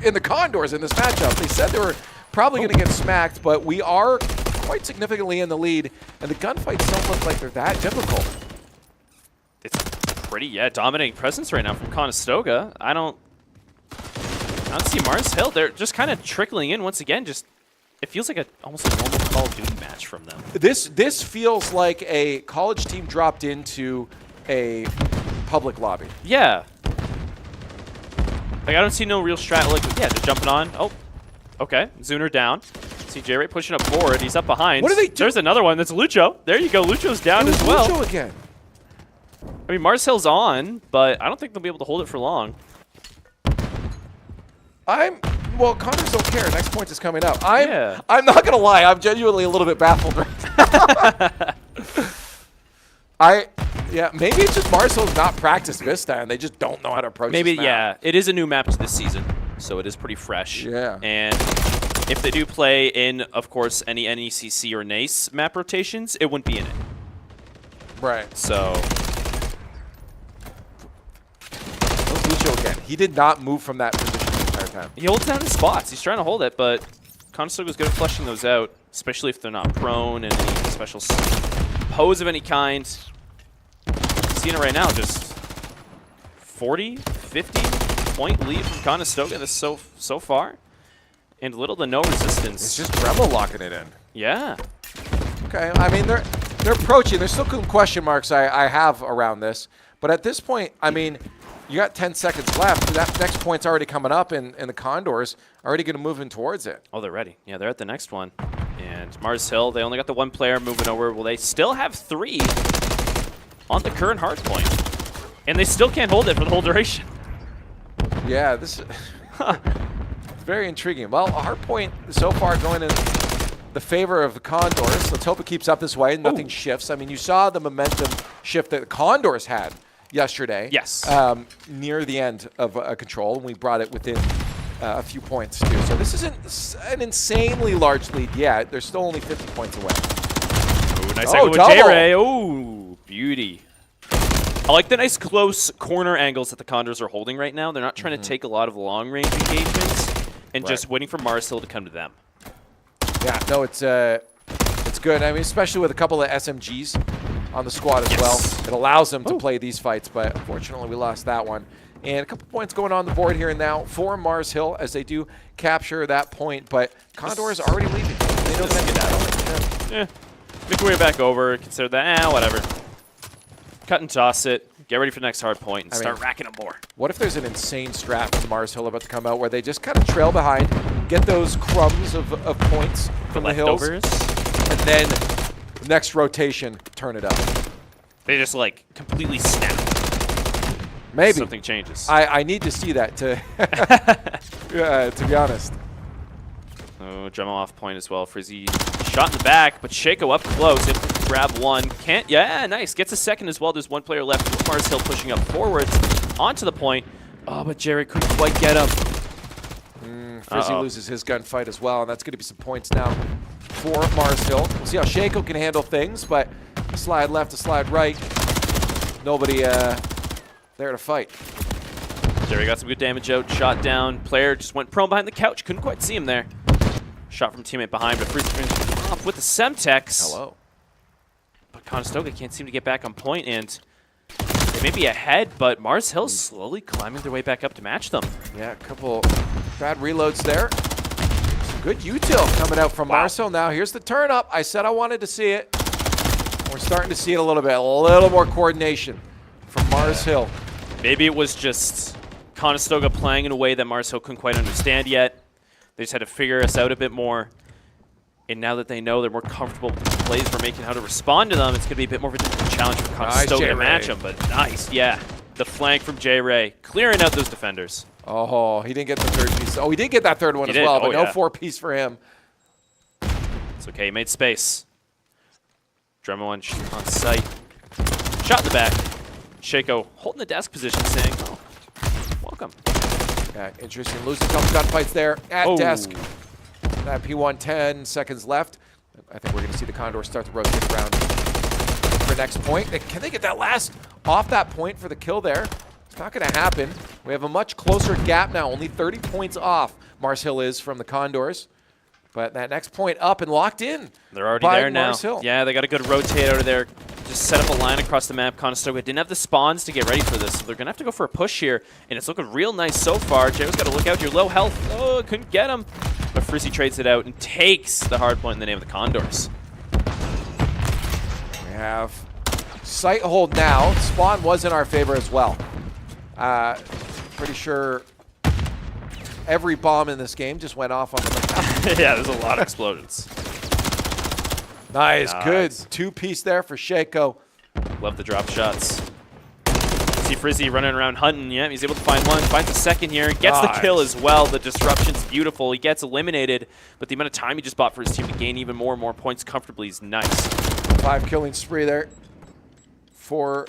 in the Condors in this matchup. They said they were probably going to get smacked, but we are quite significantly in the lead, and the gunfights don't look like they're that difficult. It's pretty, dominating presence right now from Conestoga. I don't see Mars Hill. They're just kind of trickling in once again. It feels like almost a normal Call of Duty match from them. This feels like a college team dropped into a public lobby. Yeah. Like, I don't see no real strat. Like, yeah, they're jumping on. Oh, okay. Zuner down. See J-Ray pushing up forward. He's up behind. What do they do? There's another one. That's Lucho. There you go. Lucho's down as well. Lucho again. I mean, Mars Hill's on, but I don't think they'll be able to hold it for long. Well, Condors don't care. Next point is coming up. I'm not going to lie. I'm genuinely a little bit baffled right now. Maybe it's just Mars Hill's not practiced Vista, and they just don't know how to approach Maybe, this map. It is a new map to this season, so it is pretty fresh. Yeah. And if they do play in, of course, any NECC or NACE map rotations, it wouldn't be in it. Right. So... Lucho again. He did not move from that position the entire time. He holds down his spots. He's trying to hold it, but Conestoga's good at flushing those out, especially if they're not prone and any special pose of any kind. Seeing it right now, just 40, 50 point lead from Conestoga this so far, and little to no resistance. It's just Dremel locking it in. Yeah. Okay. I mean, they're approaching. There's still some question marks I have around this, but at this point, I mean, you got 10 seconds left. That next point's already coming up, and the Condors are already going to move in towards it. Oh, they're ready. Yeah, they're at the next one. And Mars Hill, they only got the one player moving over. Well, they still have 3 on the current hard point. And they still can't hold it for the whole duration. Yeah, this is very intriguing. Well, a hard point so far going in the favor of the Condors. Let's hope it keeps up this way and nothing shifts. I mean, you saw the momentum shift that the Condors had yesterday. Yes. Near the end of control, and we brought it within a few points too. So this isn't an insanely large lead yet. They're still only 50 points away. Ooh, nice angle with J-Ray. Oh, beauty. I like the nice close corner angles that the Condors are holding right now. They're not trying to take a lot of long-range engagements and just waiting for Mars Hill to come to them. Yeah, no, it's good. I mean, especially with a couple of SMGs on the squad as well. It allows them to play these fights, but unfortunately we lost that one. And a couple points going on the board here and now for Mars Hill as they do capture that point, but Condors are already leaving. They don't get that. Yeah. Make your way back over, consider that, whatever. Cut and toss it, get ready for the next hard point, and start racking them more. What if there's an insane strat from Mars Hill about to come out where they just kind of trail behind, get those crumbs of points from the hills, and then next rotation, turn it up. They just, like, completely snap. Maybe. Something changes. I need to see that to be honest. Oh, Dremel off point as well. Frizzy shot in the back, but Shaco up close. Able to grab one. Can't. Yeah, nice. Gets a second as well. There's one player left. Mars Hill pushing up forwards onto the point. Oh, but Jerry couldn't quite get him. Frizzy loses his gunfight as well, and that's going to be some points now for Mars Hill. We'll see how Shaco can handle things, but a slide left, a slide right. Nobody there to fight. Jerry got some good damage out. Shot down. Player just went prone behind the couch. Couldn't quite see him there. Shot from teammate behind, but Frizzy finished off with the Semtex. Hello. But Conestoga can't seem to get back on point, and they may be ahead, but Mars Hill's slowly climbing their way back up to match them. Yeah, a couple bad reloads there. Some good util coming out from Mars Hill now. Here's the turn up. I said I wanted to see it. We're starting to see it a little bit. A little more coordination from Mars Hill. Maybe it was just Conestoga playing in a way that Mars Hill couldn't quite understand yet. They just had to figure us out a bit more. And now that they know they're more comfortable with the plays we're making, how to respond to them, it's going to be a bit more of a difficult challenge for Conestoga to match them. But nice, yeah. The flank from J-Ray, clearing out those defenders. Oh, he didn't get the third piece. Oh, he did get that third one as well, but no 4-piece for him. It's okay, he made space. Dremel on sight. Shot in the back. Shaco holding the desk position, saying, oh, welcome. Yeah, interesting. Losing a couple gunfights there at desk. that P1, 10 seconds left. I think we're going to see the Condors start to rotate around for next point. Can they get that last off that point for the kill there? It's not going to happen. We have a much closer gap now, only 30 points off Mars Hill is from the Condors. But that next point up and locked in. They're already there now. Yeah, they got a good rotate out of there. Just set up a line across the map. Conestoga didn't have the spawns to get ready for this, so they're going to have to go for a push here. And it's looking real nice so far. Jago's got to look out. You're low health. Oh, couldn't get him. But Frizzy trades it out and takes the hard point in the name of the Condors. We have sight hold now. Spawn was in our favor as well. Pretty sure every bomb in this game just went off on the Yeah, there's a lot of explosions. Nice, good two-piece there for Shaco. Love the drop shots. See Frizzy running around hunting. Yeah, he's able to find one, finds a second here, gets the kill as well. The disruption's beautiful. He gets eliminated, but the amount of time he just bought for his team to gain even more and more points comfortably is nice. 5 killing spree there for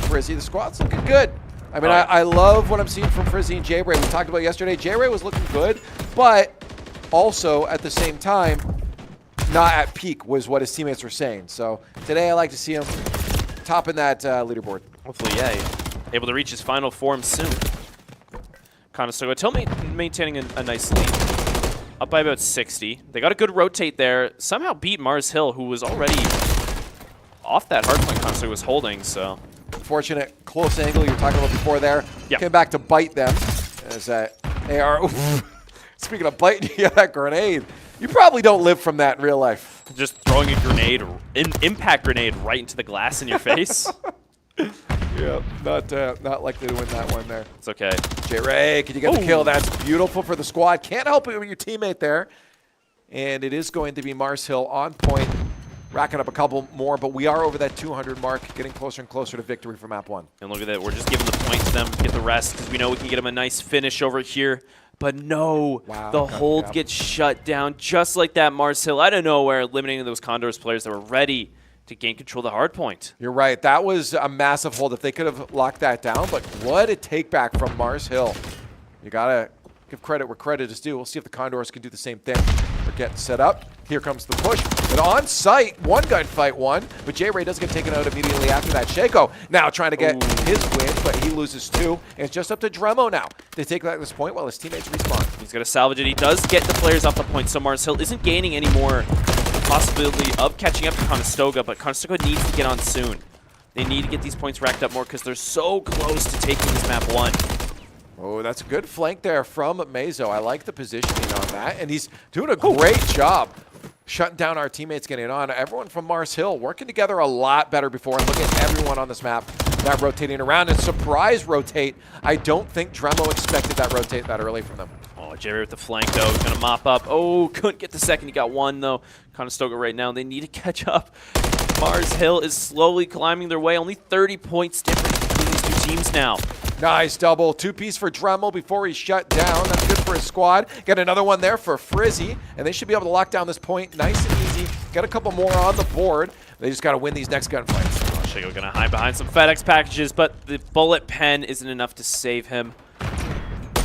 Frizzy. The squad's looking good. I mean, I love what I'm seeing from Frizzy and J-Ray. We talked about yesterday. J-Ray was looking good, but also at the same time, not at peak was what his teammates were saying. So today I like to see him topping that leaderboard. Hopefully, yeah, able to reach his final form soon. Conestoga still maintaining a nice lead. Up by about 60. They got a good rotate there. Somehow beat Mars Hill, who was already off that hardpoint Conestoga was holding, so... Fortunate close angle you were talking about before there. Yep. Came back to bite them. As that AR... Speaking of biting, yeah, that grenade. You probably don't live from that in real life. Just throwing a grenade, an impact grenade right into the glass in your face. Yeah, not likely to win that one there. It's okay. J-Ray, can you get the kill? That's beautiful for the squad. Can't help it with your teammate there. And it is going to be Mars Hill on point, racking up a couple more, but we are over that 200 mark, getting closer and closer to victory for map 1. And look at that. We're just giving the point to them, get the rest, because we know we can get them a nice finish over here. But no, the hold gets shut down just like that Mars Hill out of nowhere, eliminating those Condors players that were ready to gain control of the hard point. You're right. That was a massive hold if they could have locked that down, but what a take back from Mars Hill. You got to give credit where credit is due. We'll see if the Condors can do the same thing. They're getting set up. Here comes the push. But on site, one gunfight won, but J-Ray does get taken out immediately after that. Shaco now trying to get his win, but he loses 2. And it's just up to Dremo now to take back this point while his teammates respawn. He's going to salvage it. He does get the players off the point, so Mars Hill isn't gaining any more possibility of catching up to Conestoga, but Conestoga needs to get on soon. They need to get these points racked up more because they're so close to taking this map 1. Oh, that's a good flank there from Mazo. I like the positioning on that, and he's doing a great job shutting down our teammates getting on. Everyone from Mars Hill working together a lot better before. And look at everyone on this map now rotating around. And surprise rotate. I don't think Dremo expected that rotate that early from them. Oh, Jerry with the flank, though. He's going to mop up. Oh, couldn't get the second. He got 1, though. Conestoga right now, they need to catch up. Mars Hill is slowly climbing their way. Only 30 points difference between these two teams now. Nice double. 2-piece for Dremel before he's shut down. That's good for his squad. Get another one there for Frizzy, and they should be able to lock down this point nice and easy. Get a couple more on the board. They just got to win these next gunfights. Oh, Shaco going to hide behind some FedEx packages, but the bullet pen isn't enough to save him.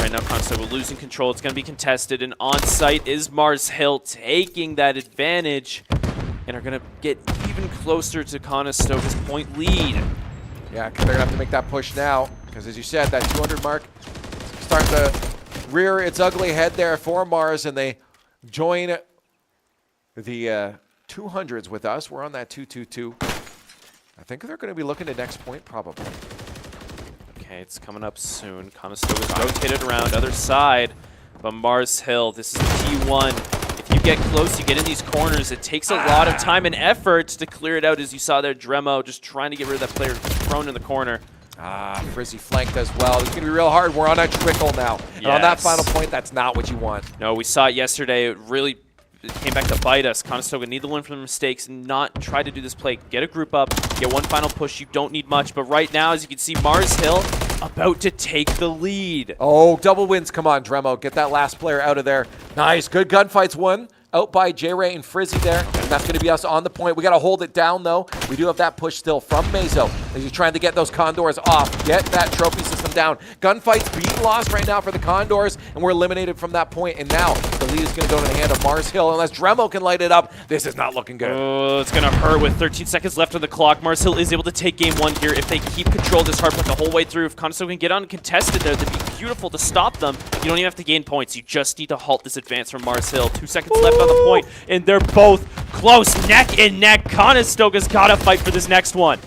Right now, Conestoga losing control. It's going to be contested, and on site is Mars Hill taking that advantage and are going to get even closer to Conestoga's point lead. Yeah, they're going to have to make that push now. Because as you said, that 200 mark starting to rear its ugly head there for Mars, and they join the 200s with us. We're on that 222. I think they're going to be looking at next point probably. Okay, it's coming up soon. Conestoga's rotated around other side, but Mars Hill, this is T1. If you get close, you get in these corners. It takes a lot of time and effort to clear it out, as you saw there, Dremo just trying to get rid of that player thrown in the corner. Frizzy flanked as well. It's going to be real hard. We're on a trickle now. Yes. And on that final point, that's not what you want. No, we saw it yesterday. It really came back to bite us. Conestoga need to learn from their mistakes and not try to do this play. Get a group up, get one final push. You don't need much. But right now, as you can see, Mars Hill about to take the lead. Oh, double wins. Come on, Dremo. Get that last player out of there. Nice. Good gunfights won. Out by J-Ray and Frizzy there. And that's going to be us on the point. We got to hold it down, though. We do have that push still from Mazo as he's trying to get those Condors off. Get that trophy system down. Gunfight's being lost right now for the Condors, and we're eliminated from that point. And now the lead is going to go to the hand of Mars Hill. Unless Dremel can light it up, this is not looking good. Oh, it's going to hurt with 13 seconds left on the clock. Mars Hill is able to take game 1 here if they keep control of this hard point the whole way through. If Conestoga can get uncontested there, that'd be beautiful to stop them. You don't even have to gain points. You just need to halt this advance from Mars Hill. 2 seconds left on the point, and they're both close, neck and neck. Conestoga's got to fight for this next one.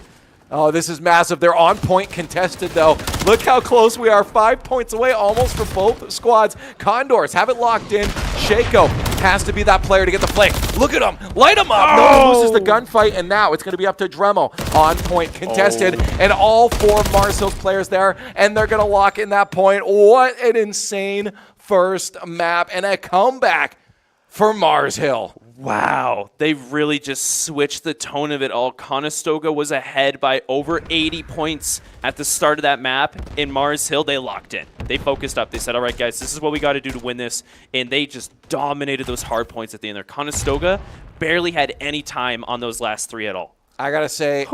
Oh, this is massive. They're on point contested, though. Look how close we are. 5 points away almost for both squads. Condors have it locked in. Shaco has to be that player to get the flank. Look at him. Light him up. No one loses the gunfight, and now it's going to be up to Dremel. On point contested, and all 4 of Mars Hill's players there, and they're going to lock in that point. What an insane first map, and a comeback for Mars Hill. Wow, they really just switched the tone of it all. Conestoga was ahead by over 80 points at the start of that map. In Mars Hill, they locked in. They focused up. They said, all right, guys, this is what we got to do to win this. And they just dominated those hard points at the end there. Conestoga barely had any time on those last 3 at all. I got to say,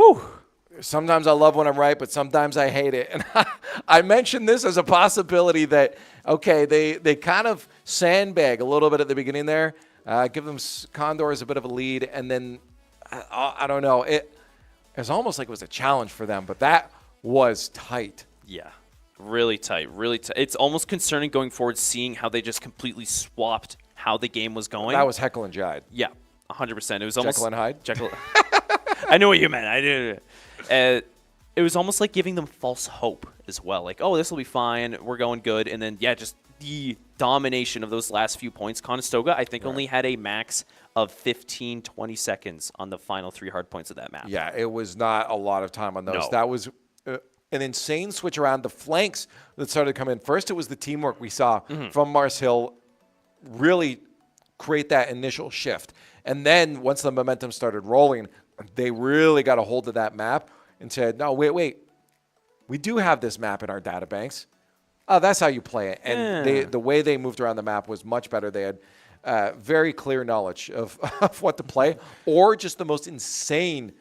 sometimes I love when I'm right, but sometimes I hate it. And I mentioned this as a possibility that, okay, they kind of sandbag a little bit at the beginning there. Give them Condors a bit of a lead, and then, I don't know, it's almost like it was a challenge for them, but that was tight. Yeah, really tight, really tight. It's almost concerning going forward, seeing how they just completely swapped how the game was going. That was Heckle and Jide. Yeah, 100%. It was almost Jekyll and Hyde? Jekyll. I know what you meant. I did. It was almost like giving them false hope as well. Like, oh, this will be fine. We're going good. And then, yeah, just the domination of those last few points. Conestoga, I think, only had a max of 15, 20 seconds on the final 3 hard points of that map. Yeah, it was not a lot of time on those. No. That was an insane switch around. The flanks that started to come in. First, it was the teamwork we saw from Mars Hill really create that initial shift. And then once the momentum started rolling, they really got a hold of that map and said, no, wait. We do have this map in our databanks. Oh, that's how you play it. And the way they moved around the map was much better. They had very clear knowledge of what to play, or just the most insane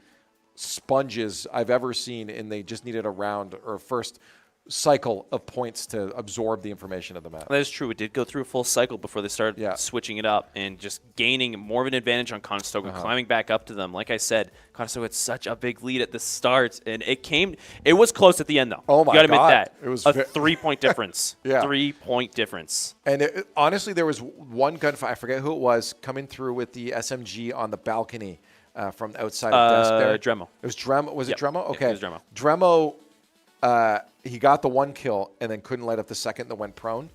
sponges I've ever seen, and they just needed a round or a first cycle of points to absorb the information of the map. That is true. It did go through a full cycle before they started switching it up and just gaining more of an advantage on Conestoga, climbing back up to them. Like I said, Conestoga had such a big lead at the start, and it was close at the end, though. Oh, my God. You got to admit that. It was a 3-point difference. Yeah. 3-point difference. And honestly, there was one gunfight, I forget who it was, coming through with the SMG on the balcony from the outside of desk there. Dremo. It was Dremo. Was it Dremo? Okay. Yeah, it was Dremo. Dremo, he got the 1 kill and then couldn't light up the second that went prone.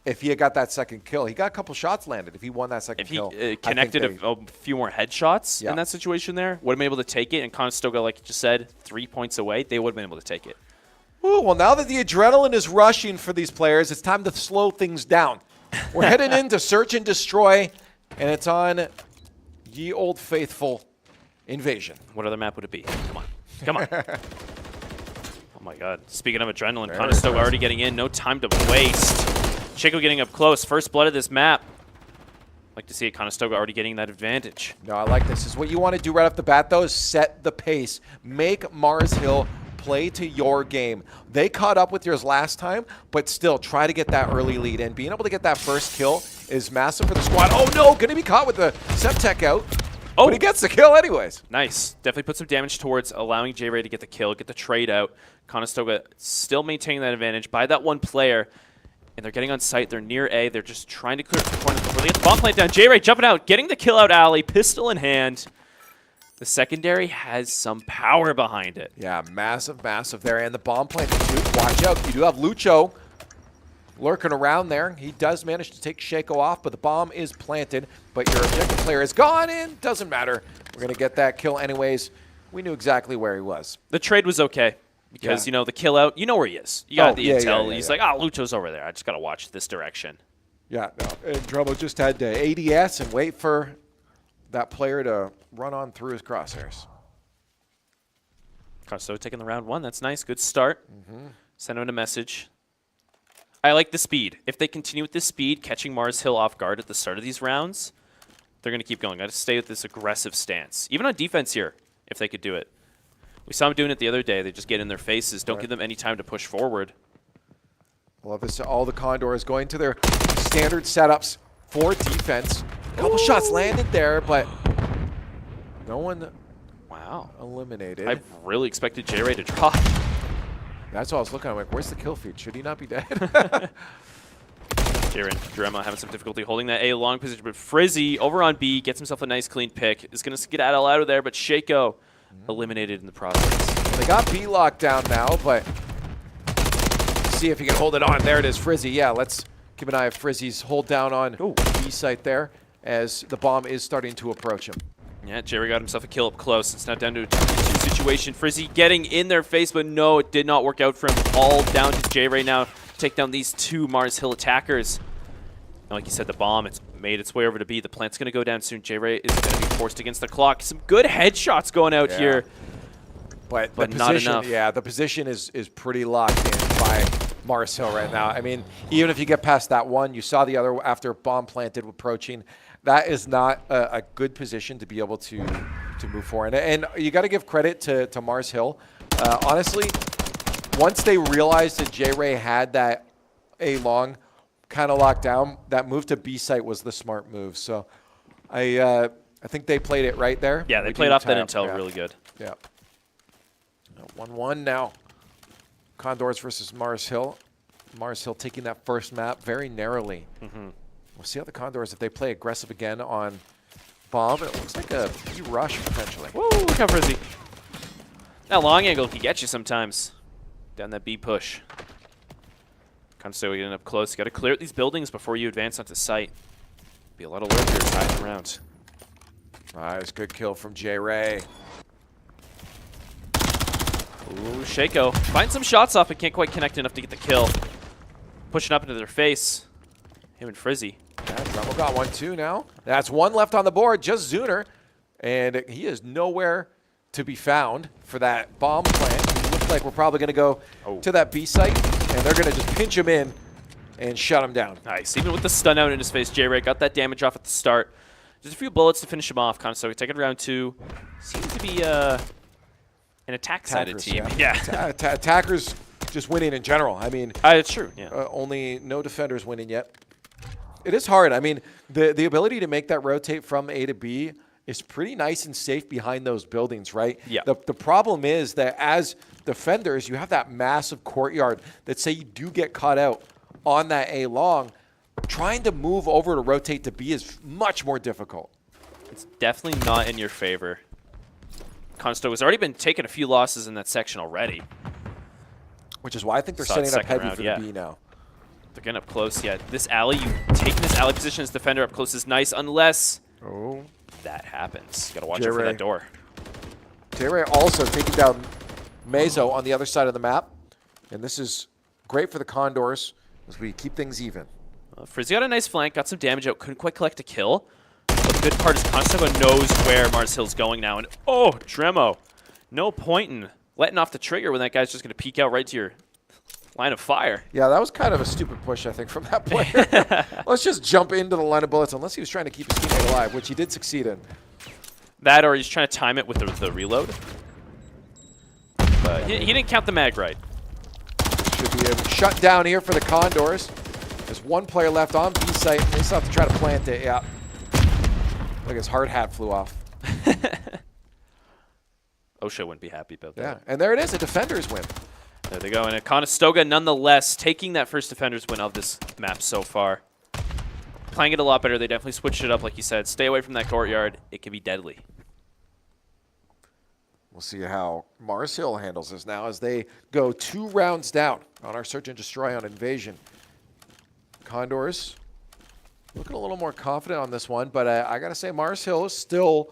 If he had got that second kill, he got a couple shots landed. If he won that second kill. If he connected a few more headshots in that situation there, would have been able to take it. And Conestoga, like you just said, 3 points away, they would have been able to take it. Ooh, well, now that the adrenaline is rushing for these players, it's time to slow things down. We're heading into Search and Destroy, and it's on Ye Old Faithful Invasion. What other map would it be? Come on. Oh my God. Speaking of adrenaline, Conestoga already getting in. No time to waste. Chico getting up close. First blood of this map. Like to see it. Conestoga already getting that advantage. No, I like this. This is what you want to do right off the bat, though, is set the pace. Make Mars Hill play to your game. They caught up with yours last time, but still try to get that early lead. And being able to get that first kill is massive for the squad. Oh, no. Going to be caught with the Septech out. Oh, but he gets the kill anyways. Nice. Definitely put some damage towards allowing J-Ray to get the kill, get the trade out. Conestoga still maintaining that advantage by that one player. And they're getting on site. They're near A. They're just trying to clear the corners before they get the bomb plant down. J-Ray jumping out, getting the kill out alley, pistol in hand. The secondary has some power behind it. Yeah, massive there. And the bomb plant, watch out. You do have Lucho lurking around there. He does manage to take Shaco off, but the bomb is planted. But your objective player is gone in. Doesn't matter. We're going to get that kill anyways. We knew exactly where he was. The trade was okay because, you know, the kill out, you know where he is. You got the intel. He's like, oh, Lucho's over there. I just got to watch this direction. Yeah, no. And Drummo just had to ADS and wait for that player to run on through his crosshairs. So taking the round 1. That's nice. Good start. Send him a message. I like the speed. If they continue with this speed, catching Mars Hill off guard at the start of these rounds, they're going to keep going. Got to stay with this aggressive stance. Even on defense here, if they could do it. We saw them doing it the other day. They just get in their faces. Don't give them any time to push forward. Love this. All the Condors going to their standard setups for defense. A couple shots landed there, but no one eliminated. I really expected J-Ray to drop. That's what I was looking at. I'm like, where's the kill feed? Should he not be dead? J-Ray and Drema having some difficulty holding that A long position, but Frizzy over on B gets himself a nice clean pick. Is going to skedaddle out of there, but Shaco eliminated in the process. Well, they got B locked down now, but see if he can hold it on. There it is, Frizzy. Yeah, let's keep an eye on Frizzy's hold down on B site there as the bomb is starting to approach him. Yeah, Jerry got himself a kill up close. It's now down to a 2v2 situation. Frizzy getting in their face, but no, it did not work out for him. All down to J-Ray now to take down these two Mars Hill attackers. And like you said, the bomb, it's made its way over to B. The plant's going to go down soon. J-Ray is going to be forced against the clock. Some good headshots going out here. But not enough. Yeah, the position is pretty locked in by Mars Hill right now. I mean, even if you get past that one, you saw the other after bomb planted approaching. That is not a good position to be able to move forward. And you got to give credit to Mars Hill. Honestly, once they realized that J-Ray had that A-long kind of locked down, that move to B site was the smart move. So I think they played it right there. Yeah, they played off that intel really good. Yeah. 1-1 now. Condors versus Mars Hill. Mars Hill taking that first map very narrowly. We'll see how the Condors, if they play aggressive again on bomb, it looks like a B rush potentially. Whoa, look how Frizzy. That long angle can get you sometimes. Down that B push. Conestoga getting up close. You got to clear these buildings before you advance onto site. Be a lot of lurkers hiding around. Nice, good kill from J-Ray. Ooh, Shaco. Find some shots off, but can't quite connect enough to get the kill. Pushing up into their face. Him and Frizzy. Yeah, Dremel got one too now. That's one left on the board, just Zuner. And he is nowhere to be found for that bomb plant. It looks like we're probably going to go to that B site, and they're going to just pinch him in and shut him down. Nice. Even with the stun out in his face, J-Ray got that damage off at the start. Just a few bullets to finish him off. Conestoga taking round 2. Seems to be an attack-sided team. Yeah. Attackers just winning in general. I mean, it's true. Yeah. Only no defenders winning yet. It is hard. I mean, the ability to make that rotate from A to B is pretty nice and safe behind those buildings, right? Yeah. The problem is that as defenders, you have that massive courtyard that say you do get caught out on that A long. Trying to move over to rotate to B is much more difficult. It's definitely not in your favor. Conestoga's already been taking a few losses in that section already. Which is why I think they're setting up heavy for the B now. They're getting up close. Yeah, this alley, you taking this alley position as defender up close is nice, unless that happens. Got to watch out for that door. J-Ray also taking down Mezo on the other side of the map. And this is great for the Condors as we keep things even. Frizzy got a nice flank, got some damage out, couldn't quite collect a kill. But the good part is Conestoga knows where Mars Hill's going now. And Dremo, no point in letting off the trigger when that guy's just going to peek out right to your line of fire. Yeah, that was kind of a stupid push, I think, from that player. Let's just jump into the line of bullets, unless he was trying to keep his teammate alive, which he did succeed in. That, or he's trying to time it with the reload. But he didn't count the mag right. Should be a shut down here for the Condors. There's one player left on B site. They still have to try to plant it. Yeah. Like his hard hat flew off. Osha wouldn't be happy about that. Yeah, and there it is, a defender's win. There they go, and Conestoga nonetheless taking that first defender's win of this map so far. Playing it a lot better. They definitely switched it up, like you said. Stay away from that courtyard. It can be deadly. We'll see how Mars Hill handles this now as they go 2 rounds down on our Search and Destroy on Invasion. Condors looking a little more confident on this one, but I got to say Mars Hill is still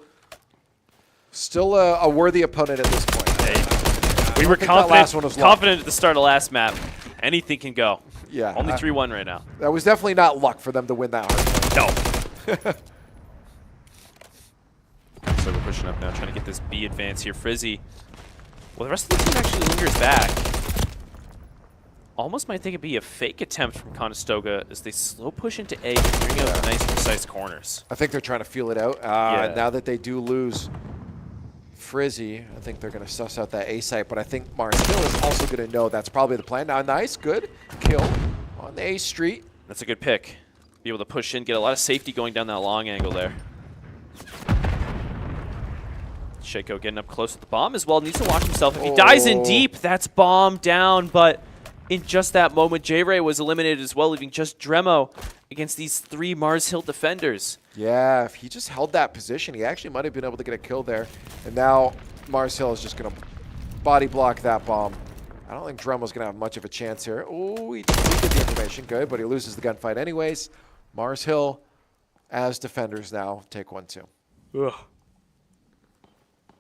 a worthy opponent at this point. Hey, we were confident at the start of last map. Anything can go. Yeah. Only 3-1 right now. That was definitely not luck for them to win that hard. No. So we're pushing up now, trying to get this B advance here. Frizzy. Well, the rest of the team actually lingers back. Almost might think it'd be a fake attempt from Conestoga as they slow push into A, bring out nice, precise corners. I think they're trying to feel it out. Now that they do lose Frizzy, I think they're going to suss out that A site, but I think Mars Hill is also going to know that's probably the plan. Now, nice, good kill on the A Street. That's a good pick. Be able to push in, get a lot of safety going down that long angle there. Shaco getting up close with the bomb as well. Needs to watch himself. If he dies in deep, that's bomb down. But in just that moment, J-Ray was eliminated as well, leaving just Dremo against these 3 Mars Hill defenders. Yeah, if he just held that position, he actually might have been able to get a kill there. And now Mars Hill is just going to body block that bomb. I don't think Dremo's going to have much of a chance here. Oh, he deleted the information. Good, but he loses the gunfight anyways. Mars Hill, as defenders now, take 1-2. Ugh.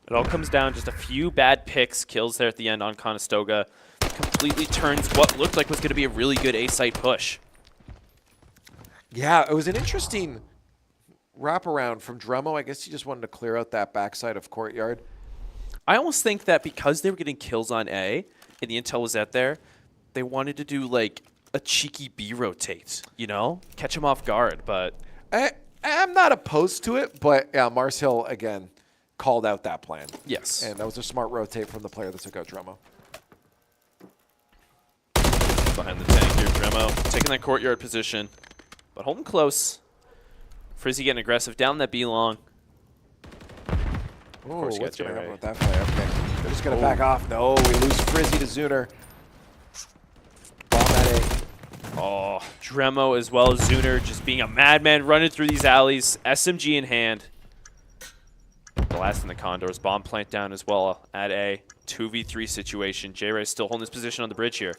It all comes down just a few bad picks, kills there at the end on Conestoga. Completely turns what looked like was going to be a really good A-site push. Yeah, it was an interesting wraparound from Dremo. I guess he just wanted to clear out that backside of Courtyard. I almost think that because they were getting kills on A and the intel was out there, they wanted to do like a cheeky B rotate, you know? Catch him off guard, but... I'm not opposed to it, but yeah, Mars Hill, again, called out that plan. Yes. And that was a smart rotate from the player that took out Dremo. Behind the tank here, Dremo taking that Courtyard position, but holding close. Frizzy getting aggressive down that B long. Oh, what's going to happen with that play? Okay. They're just going to back off. No, we lose Frizzy to Zuner. Bomb at A. Oh, Dremo as well as Zuner just being a madman running through these alleys. SMG in hand. The last in the Condors. Bomb plant down as well at A. 2v3 situation. J-Ray still holding his position on the bridge here.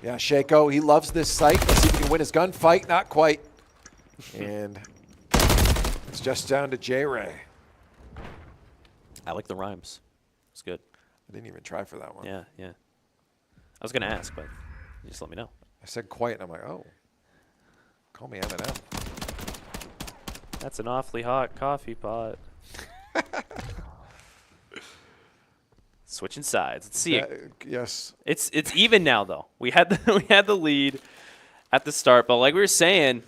Yeah, Shaco, he loves this site. Let's see if he can win his gunfight. Not quite. And it's just down to J-Ray. I like the rhymes. It's good. I didn't even try for that one. Yeah, yeah. I was going to ask, but you just let me know. I said quiet, and I'm like, oh. Call me Eminem. That's an awfully hot coffee pot. Switching sides. Let's see it. Yes. It's even now though. We had the lead at the start, but like we were saying,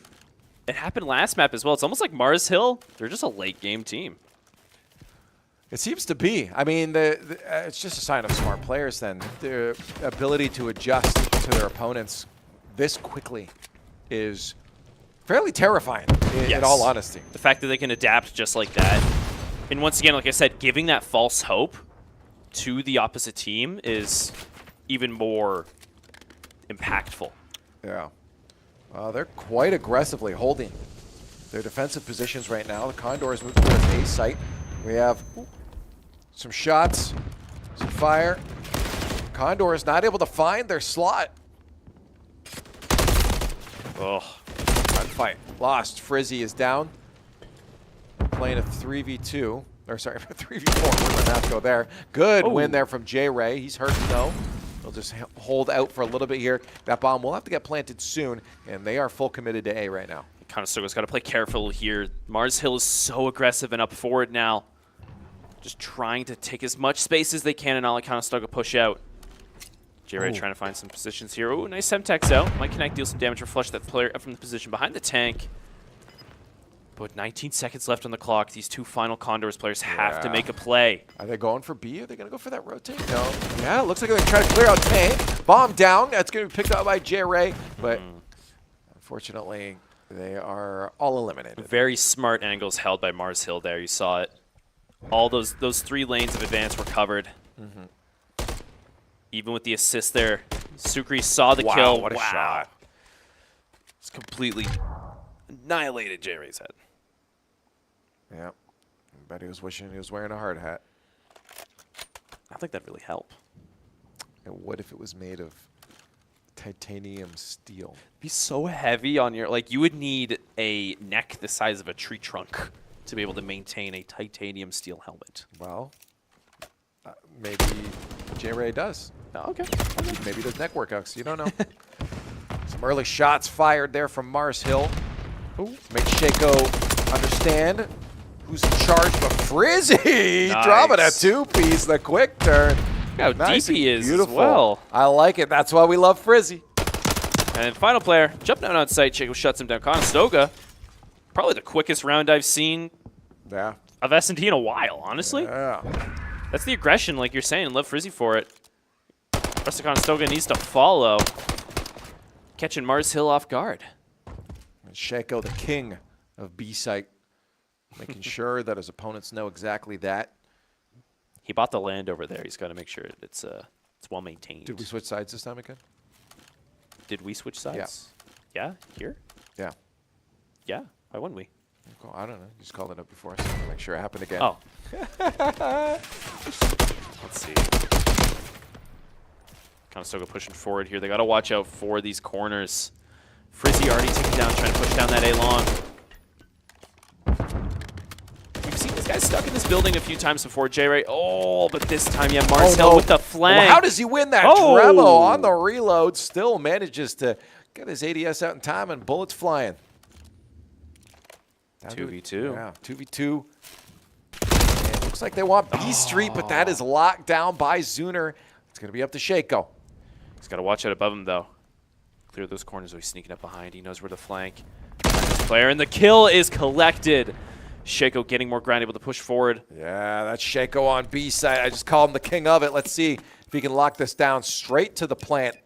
it happened last map as well. It's almost like Mars Hill. They're just a late game team. It seems to be. I mean, it's just a sign of smart players then. Their ability to adjust to their opponents this quickly is fairly terrifying, in all honesty. The fact that they can adapt just like that. And once again, like I said, giving that false hope to the opposite team is even more impactful. Yeah. They're quite aggressively holding their defensive positions right now. The Condors move towards A site. We have some shots, some fire. Condors not able to find their slot. Oh, Gunfight lost. Frizzy is down. Playing a 3v2. Or sorry, 3v4. Where'd my math go there? Good win there from J-Ray. He's hurt though. They'll just hold out for a little bit here. That bomb will have to get planted soon, and they are full committed to A right now. Conestoga's got to play careful here. Mars Hill is so aggressive and up forward now. Just trying to take as much space as they can and not let Conestoga push out. J-Ray trying to find some positions here. Oh, nice Semtex out. Might connect, deal some damage, or flush that player up from the position behind the tank. But 19 seconds left on the clock. These two final Condors players have to make a play. Are they going for B? Are they going to go for that rotate? No. Yeah, it looks like they're going to try to clear out tank. Bomb down. That's going to be picked up by J-Ray. But unfortunately, they are all eliminated. Very smart angles held by Mars Hill there. You saw it. All those 3 lanes of advance were covered. Even with the assist there, Sukri saw the kill. What a shot. It's completely annihilated J-Ray's head. Yeah. I bet he was wishing he was wearing a hard hat. I think that'd really help. And what if it was made of titanium steel? It'd be so heavy on your... Like, you would need a neck the size of a tree trunk to be able to maintain a titanium steel helmet. Well, maybe J-Ray does. Oh, okay. Maybe he does neck workouts. You don't know. Some early shots fired there from Mars Hill. Make Shaco understand who's in charge, but Frizzy dropping a 2-piece, the quick turn. Look how deep he is beautiful. As well. I like it. That's why we love Frizzy. And then final player, jumping out on site, Shaco shuts him down. Conestoga, probably the quickest round I've seen of S&T in a while, honestly. Yeah. That's the aggression, like you're saying, and love Frizzy for it. Rest of Conestoga needs to follow. catching Mars Hill off guard. And Shako, the king of B site, making sure that his opponents know exactly that. He bought the land over there. He's got to make sure it's well maintained. Did we switch sides this time again? Did we switch sides? Yeah. Here? Yeah. Yeah. Why wouldn't we? I don't know. You just called it up before, so I want to make sure it happened again. Oh. Let's see. Conestoga pushing forward here. They got to watch out for these corners. Frizzy already taken down, trying to push down that A-long. We've seen this guy stuck in this building a few times before, J-Ray. Oh, but this time, yeah, Mars Hill with the flank. Well, how does he win that? Dremo on the reload still manages to get his ADS out in time and bullets flying. 2v2. Yeah, 2v2. And looks like they want B Street, but that is locked down by Zuner. It's going to be up to Shako. He's got to watch out above him, though. Clear those corners, so he's sneaking up behind. He knows where to flank. This player, and the kill is collected. Shako getting more ground, able to push forward. Yeah, that's Shako on B side. I just call him the king of it. Let's see if he can lock this down straight to the plant.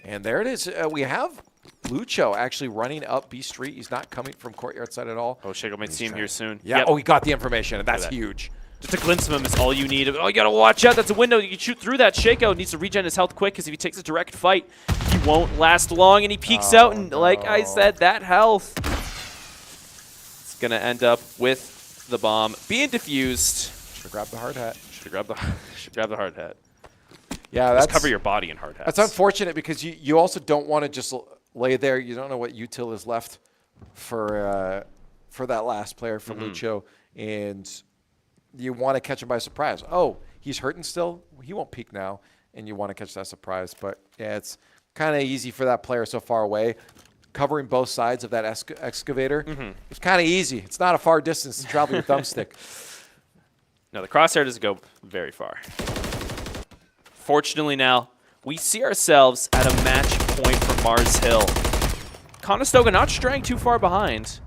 And there it is. We have Lucho actually running up B Street. He's not coming from courtyard side at all. Oh, Shako might see him here soon. Yeah. Yep. Oh, he got the information. That's huge. Just a glimpse of him is all you need. Oh, you got to watch out. That's a window. You can shoot through that. Shako needs to regen his health quick because if he takes a direct fight, he won't last long. And he peeks out. And like I said, that health is going to end up with the bomb being defused. Should have grabbed the hard hat. Should grab the hard hat. Yeah, just cover your body in hard hats. That's unfortunate because you also don't want to just lay there. You don't know what util is left for that last player, for Lucho. And you want to catch him by surprise. Oh, he's hurting still? He won't peek now, and you want to catch that surprise. But, yeah, it's kind of easy for that player so far away. Covering both sides of that excavator, it's kind of easy. It's not a far distance to travel your thumbstick. No, the crosshair doesn't go very far. Fortunately now, we see ourselves at a match point for Mars Hill. Conestoga not straying too far behind.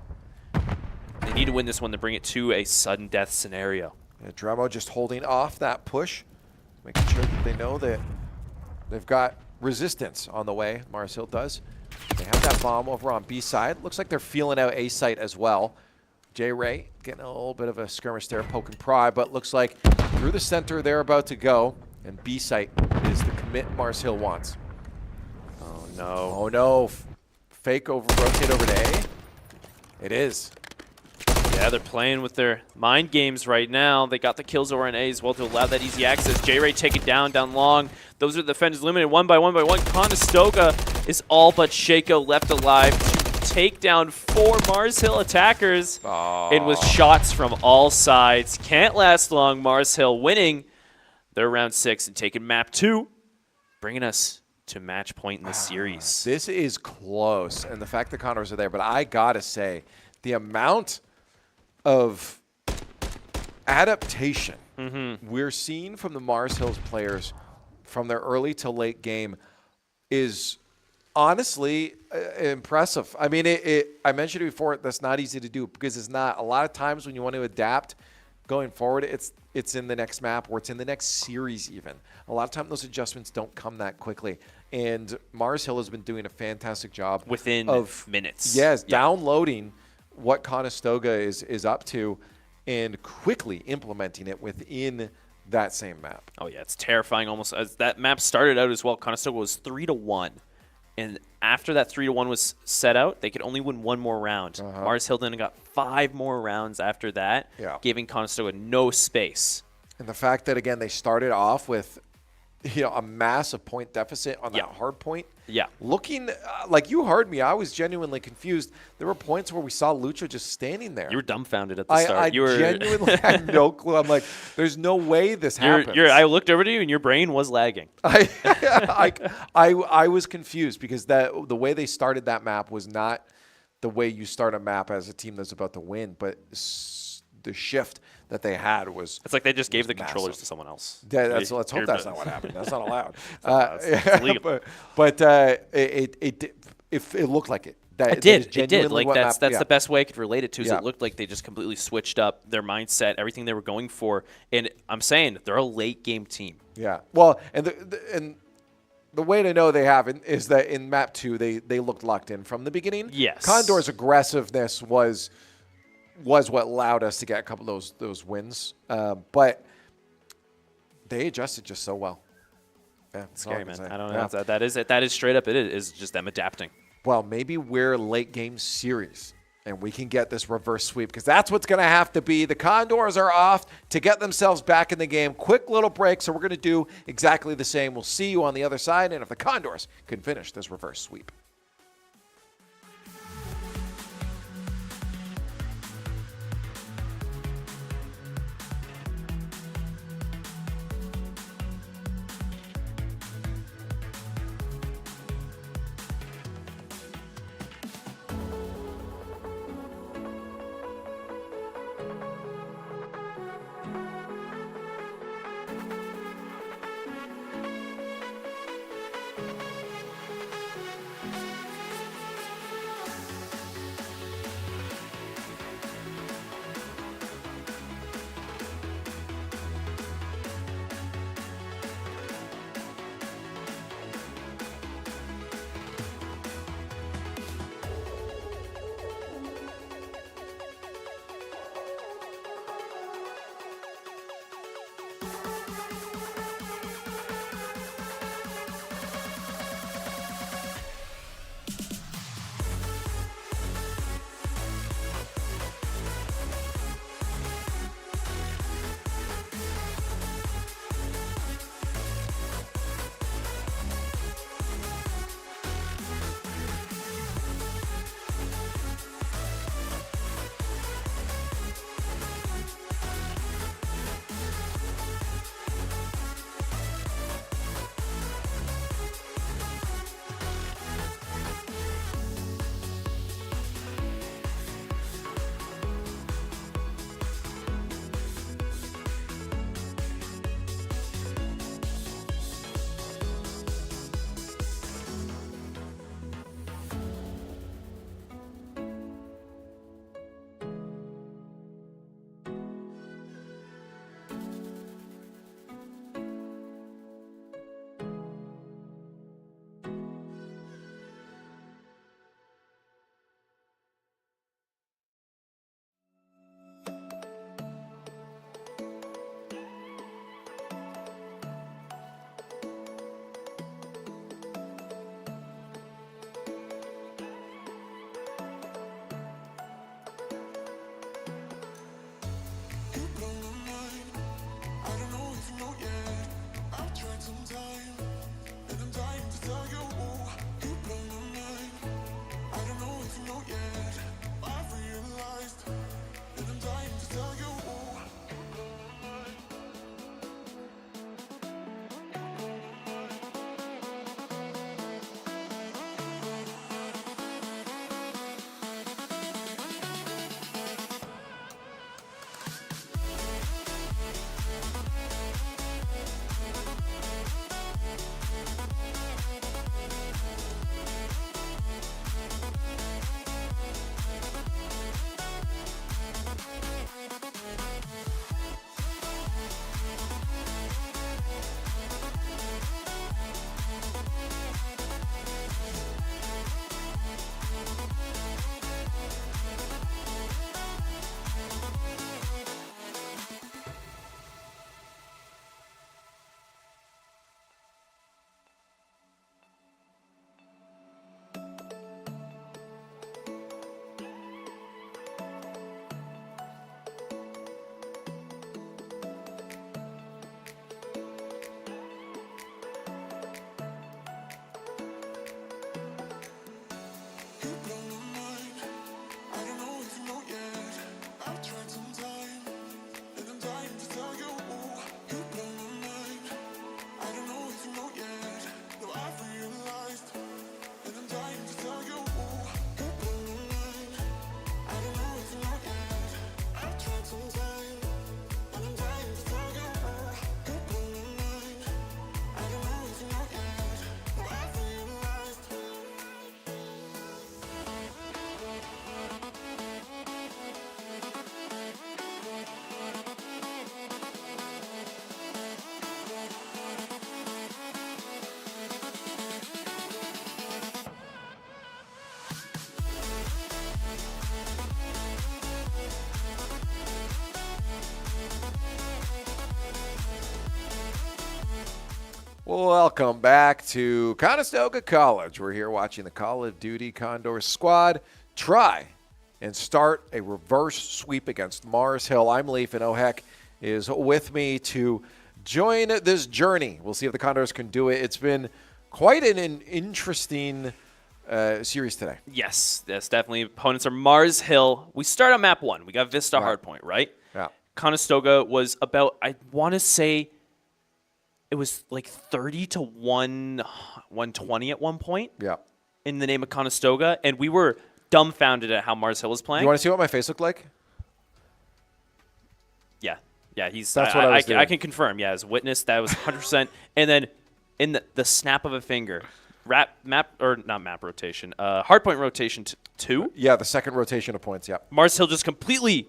They need to win this one to bring it to a sudden death scenario. Yeah, Dremo just holding off that push, making sure that they know that they've got resistance on the way. Mars Hill does. They have that bomb over on B side. Looks like they're feeling out A site as well. J-Ray getting a little bit of a skirmish there, poking pry, but looks like through the center they're about to go, and B site is the commit Mars Hill wants. Oh no. Oh no. Fake rotate over to A. It is. Yeah, they're playing with their mind games right now. They got the kills over on A as well to allow that easy access. J-Ray take it down long. Those are the defenders eliminated one by one. Conestoga is all but Shako left alive to take down 4 Mars Hill attackers. And with shots from all sides. Can't last long. Mars Hill winning their round 6 and taking map 2, bringing us to match point in the series. This is close, and the fact the Condors are there, but I gotta say, the amount of adaptation we're seeing from the Mars Hills players from their early to late game is honestly impressive. I mean, I mentioned it before, that's not easy to do because it's not. A lot of times when you want to adapt going forward, it's in the next map or it's in the next series even. A lot of times those adjustments don't come that quickly. And Mars Hill has been doing a fantastic job. Within minutes. Yes, downloading what Conestoga is up to and quickly implementing it within that same map. Oh yeah, it's terrifying almost. As that map started out as well, Conestoga was 3-1. And after that 3-1 was set out, they could only win one more round. Mars Hill then got 5 more rounds after that, giving Conestoga no space. And the fact that, again, they started off with a massive point deficit on that hard point. Yeah. Looking like you heard me, I was genuinely confused. There were points where we saw Lucho just standing there. You were dumbfounded at the start. I genuinely had no clue. I'm like, there's no way this happens. I looked over to you, and your brain was lagging. I was confused because the way they started that map was not the way you start a map as a team that's about to win, but the shift that they had was it's like they just gave the controllers to someone else. Yeah, let's hope that's not what happened. That's not allowed. It's illegal. But it looked like it. It did. Like that's the best way I could relate it to. Is it looked like they just completely switched up their mindset, everything they were going for. And I'm saying they're a late game team. Yeah. Well, and the way to know they haven't is that in map 2 they looked locked in from the beginning. Yes. Condors' aggressiveness was what allowed us to get a couple of those wins. But they adjusted just so well. Yeah, Scary, man. I don't know. Yeah. That is it. That is straight up. It is just them adapting. Well, maybe we're late game series and we can get this reverse sweep because that's what's going to have to be. The Condors are off to get themselves back in the game. Quick little break, so we're going to do exactly the same. We'll see you on the other side, and if the Condors can finish this reverse sweep. Welcome back to Conestoga College. We're here watching the Call of Duty Condors squad try and start a reverse sweep against Mars Hill. I'm Leaf, and Ohek is with me to join this journey. We'll see if the Condors can do it. It's been quite an interesting series today. Yes, definitely. Opponents are Mars Hill. We start on map 1. We got Vista Hardpoint, right? Yeah. Conestoga was about, I want to say, it was like 30 to 120 at one point. Yeah. In the name of Conestoga, and we were dumbfounded at how Mars Hill was playing. You want to see what my face looked like? Yeah. He's. That's what I was doing. I can confirm. Yeah, as a witness, that was 100%. And then, in the snap of a finger, hardpoint rotation 2. Yeah, the second rotation of points. Yeah. Mars Hill just completely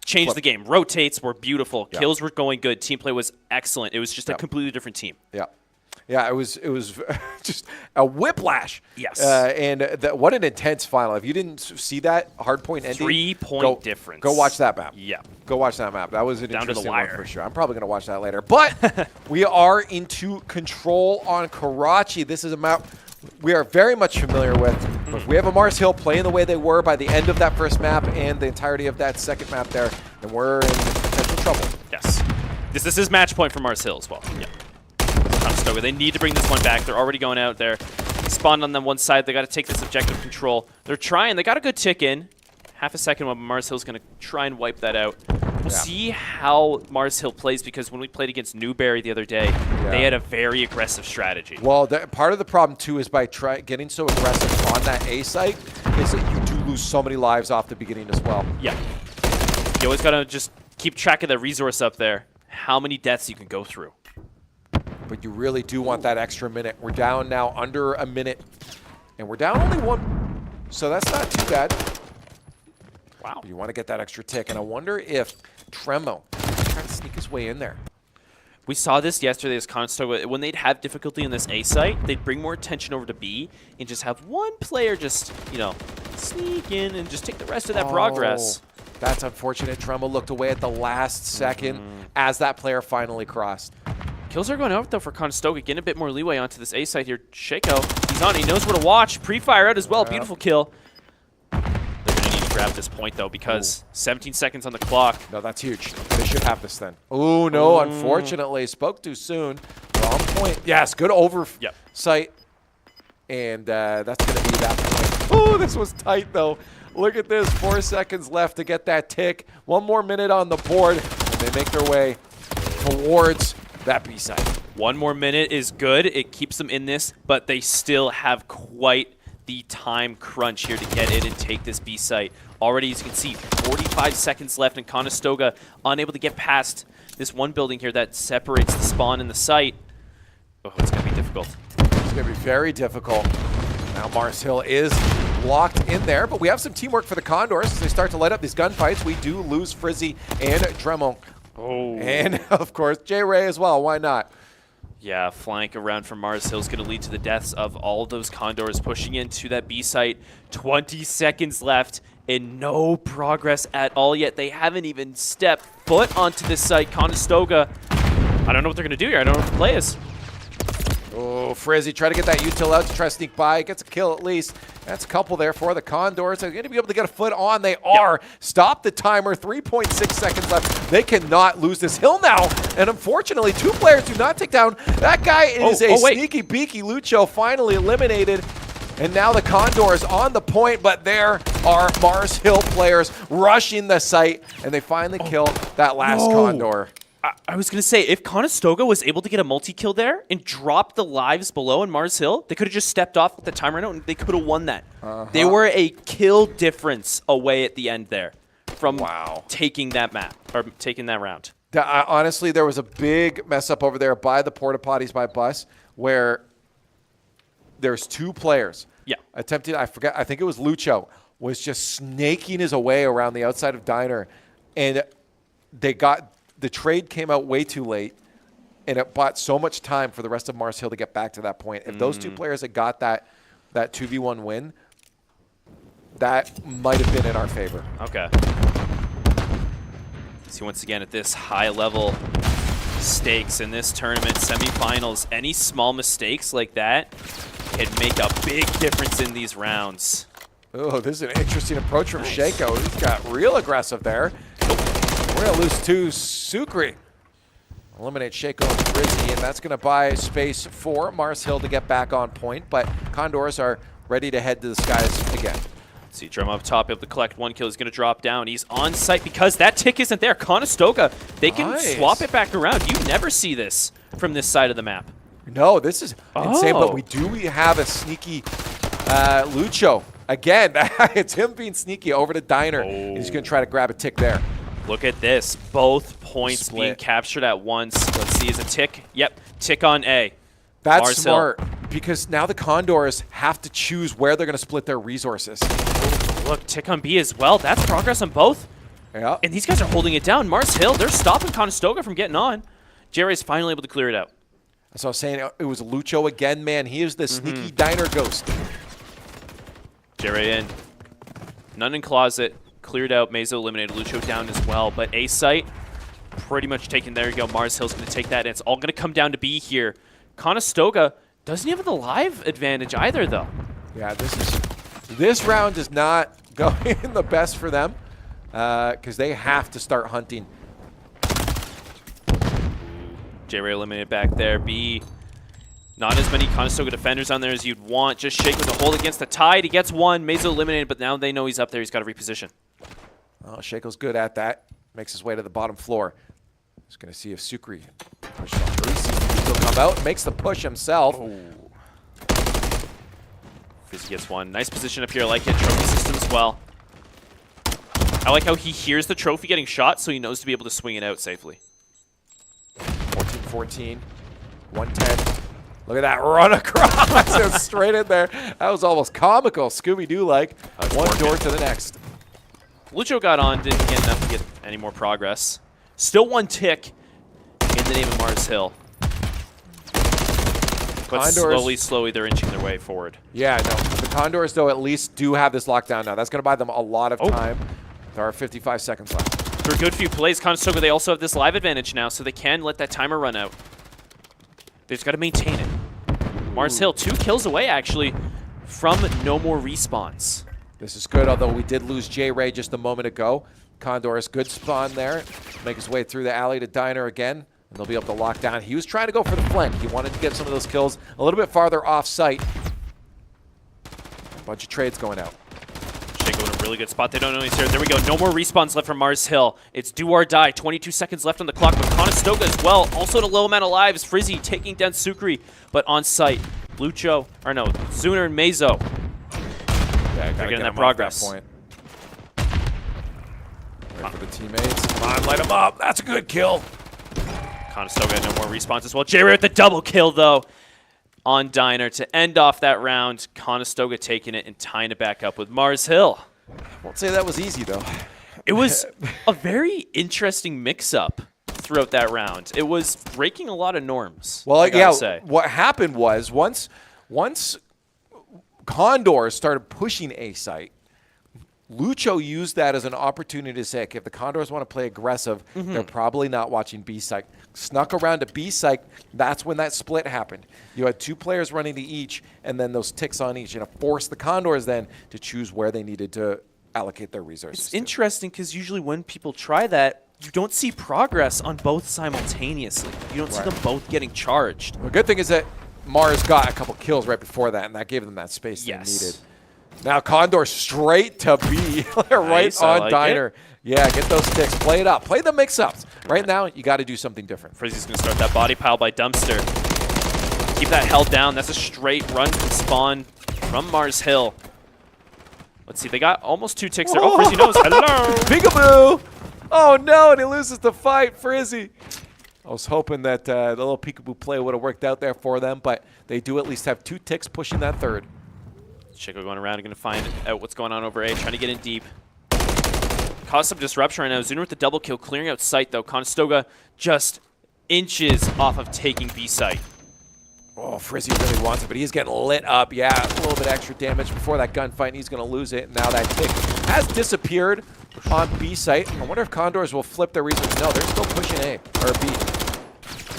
changed the game. Rotates were beautiful. Yeah. Kills were going good. Team play was excellent. It was just a completely different team. Yeah. Yeah, it was just a whiplash. Yes. And what an intense final. If you didn't see that hardpoint ending, 3-point difference. Go watch that map. Yeah. Go watch that map. That was an Down to the interesting wire. one for sure. I'm probably going to watch that later. But we are into control on Karachi. This is a map we are very much familiar with. But we have a Mars Hill playing the way they were by the end of that first map and the entirety of that second map there, and we're in potential trouble. Yes. This is match point for Mars Hill as well. Yeah. Conestoga, they need to bring this one back. They're already going out there. Spawned on them one side. They got to take this objective control. They're trying. They got a good tick in. Half a second while Mars Hill's going to try and wipe that out. We'll see how Mars Hill plays, because when we played against Newberry the other day, they had a very aggressive strategy. Well, part of the problem, too, is by getting so aggressive on that A site, is that you do lose so many lives off the beginning as well. Yeah. You always got to just keep track of the resource up there, how many deaths you can go through. But you really do want that extra minute. We're down now under a minute, and we're down only 1, so that's not too bad. Wow. You want to get that extra tick, and I wonder if Tremo trying to sneak his way in there. We saw this yesterday as Conestoga. When they'd have difficulty in this A site, they'd bring more attention over to B and just have one player just, sneak in and just take the rest of that progress. That's unfortunate. Tremo looked away at the last second as that player finally crossed. Kills are going out, though, for Conestoga. Getting a bit more leeway onto this A site here. Shaco, he's on. He knows where to watch. Pre-fire out as well. Beautiful kill. They're going to need to grab this point, though, because 17 seconds on the clock. No, that's huge. They should have this then. Oh, no, unfortunately. Spoke too soon. Wrong point. Yes, good oversight. And that's going to be that point. Oh, this was tight, though. Look at this. 4 seconds left to get that tick. 1 more minute on the board, and they make their way towards that B side. 1 more minute is good. It keeps them in this, but they still have quite the time crunch here to get in and take this B site. Already, as you can see, 45 seconds left, and Conestoga unable to get past this one building here that separates the spawn and the site. Oh, it's going to be difficult. It's going to be very difficult. Now Mars Hill is locked in there, but we have some teamwork for the Condors as they start to light up these gunfights. We do lose Frizzy and Dremel. Oh. And, of course, J-Ray as well. Why not? Yeah, flank around from Mars Hill is going to lead to the deaths of all of those Condors pushing into that B site. 20 seconds left and no progress at all yet. They haven't even stepped foot onto this site. Conestoga, I don't know what they're going to do here. I don't know what the play is. Oh, Frizzy try to get that util out to try to sneak by. Gets a kill at least. That's a couple there for the Condors. They're going to be able to get a foot on. They are. Stop the timer. 3.6 seconds left. They cannot lose this hill now. And unfortunately, 2 players do not take down. That guy is a sneaky beaky. Lucho finally eliminated. And now the Condors on the point, but there are Mars Hill players rushing the site, and they finally kill that last Condor. I was going to say, if Conestoga was able to get a multi-kill there and drop the lives below in Mars Hill, they could have just stepped off with the timer out and they could have won that. They were a kill difference away at the end there from taking that map, or taking that round. Honestly, there was a big mess up over there by the porta potties by bus where there's 2 players. Yeah. Attempted, I think it was Lucho, was just snaking his way around the outside of Diner. And the trade came out way too late, and it bought so much time for the rest of Mars Hill to get back to that point. If those 2 players had got that 2v1 win, that might have been in our favor. Okay. See, once again, at this high level, stakes in this tournament, semifinals. Any small mistakes like that can make a big difference in these rounds. Oh, this is an interesting approach from Shaco. He's got real aggressive there. We're going to lose to Sukri. Eliminate Shaco and Frizzy, and that's going to buy space for Mars Hill to get back on point, but Condors are ready to head to the skies again. See, Drum up top, able to collect 1 kill. He's going to drop down. He's on site because that tick isn't there. Conestoga, they can swap it back around. You never see this from this side of the map. No, this is insane, but we have a sneaky Lucho. Again, it's him being sneaky over to Diner. He's going to try to grab a tick there. Look at this. Both points being captured at once. Let's see, is a tick? Yep, tick on A. That's Mars smart, Hill. because now the Condors have to choose where they're going to split their resources. Look, tick on B as well. That's progress on both. Yeah. And these guys are holding it down. Mars Hill, they're stopping Conestoga from getting on. Jerry's finally able to clear it out. That's what I was saying. It was Lucho again, man. He is the sneaky Diner ghost. Jerry in. None in closet. Cleared out. Meso eliminated. Lucho down as well. But A site pretty much taken. There you go. Mars Hill's going to take that. And it's all going to come down to B here. Conestoga doesn't have the live advantage either, though. Yeah, this round is not going the best for them because they have to start hunting. J-Ray eliminated back there. B, not as many Conestoga defenders on there as you'd want. Just Shaco to hold against the tide. He gets one. Meso eliminated, but now they know he's up there. He's got to reposition. Oh, Shaco's good at that. Makes his way to the bottom floor. Just going to see if Sukri pushes on through. Sees the Eagle come out. Makes the push himself. Fizzy gets one. Nice position up here. I like it. Trophy system as well. I like how he hears the trophy getting shot, so he knows to be able to swing it out safely. 14-14. 110. Look at that run across. It's straight in there. That was almost comical. Scooby-Doo-like. One door to the next. Lucho got on. Didn't get enough to get any more progress. Still one tick in the name of Mars Hill. But slowly, they're inching their way forward. Yeah, no. The Condors, though, at least do have this lockdown now. That's going to buy them a lot of time. There are 55 seconds left. For a good few plays, Conestoga, they also have this live advantage now, so they can let that timer run out. They just got to maintain it. Mars Hill, 2 kills away, actually, from no more respawns. This is good, although we did lose J-Ray just a moment ago. Condors, good spawn there. Make his way through the alley to Diner again. And they'll be able to lock down. He was trying to go for the flank. He wanted to get some of those kills a little bit farther off site. A bunch of trades going out. Shaco in a really good spot. They don't know he's here. There we go. No more respawns left from Mars Hill. It's do or die. 22 seconds left on the clock. But Conestoga as well. Also at a low amount of lives. Frizzy taking down Sukri, but on site. Lucho, or no, Zuner and Meso. Yeah, they're getting that progress. That point. Wait for the teammates. Come on, light them up. That's a good kill. Conestoga no more respawns as well. J-Ray with the double kill, though, on Diner to end off that round. Conestoga taking it and tying it back up with Mars Hill. Won't say that was easy, though. It was a very interesting mix-up throughout that round. It was breaking a lot of norms. Well, yeah, what happened was once Condors started pushing A site, Lucho used that as an opportunity to say, okay, if the Condors want to play aggressive, they're probably not watching B site. Snuck around to B site. That's when that split happened. You had 2 players running to each, and then those ticks on each, and it forced the Condors then to choose where they needed to allocate their resources. It's interesting because usually when people try that, you don't see progress on both simultaneously. You don't see them both getting charged. The good thing is that Mars got a couple kills right before that, and that gave them that space they needed. Now Condor straight to B, right on Diner. Yeah, get those sticks. Play it up. Play the mix-ups. Right now, you got to do something different. Frizzy's going to start that body pile by Dumpster. Keep that held down. That's a straight run from spawn from Mars Hill. Let's see. They got almost 2 ticks there. Oh, Frizzy knows. Hello. Peekaboo. Oh, no, and he loses the fight. Frizzy. I was hoping that the little peekaboo play would have worked out there for them, but they do at least have 2 ticks pushing that third. Shaco going around and going to find out what's going on over A, trying to get in deep. Cause some disruption right now. Zuner with the double kill, clearing out sight though. Conestoga just inches off of taking B site. Oh, Frizzy really wants it, but he's getting lit up. Yeah, a little bit extra damage before that gunfight, and he's going to lose it. Now that tick has disappeared on B site. I wonder if Condors will flip their reasons. No, they're still pushing A, or B.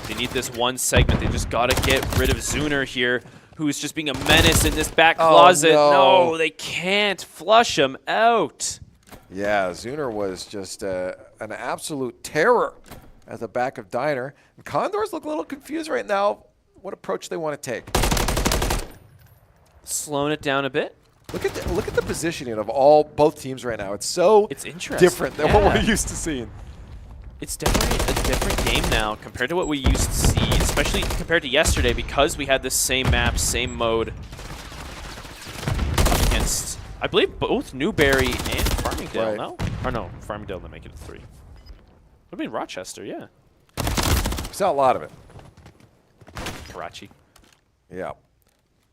They need this one segment. They just got to get rid of Zuner here, who's just being a menace in this back closet. No, they can't flush him out. Yeah, Zuner was just an absolute terror at the back of Diner. And Condors look a little confused right now what approach they want to take. Slowing it down a bit. Look at the positioning of both teams right now. It's interesting. different than what we're used to seeing. It's definitely a different game now compared to what we used to see, especially compared to yesterday, because we had the same map, same mode up against, I believe, both Newberry and Farmingdale, no? Or no, Farmingdale didn't make it to 3. I mean, Rochester, yeah. Saw a lot of it. Karachi. Yeah.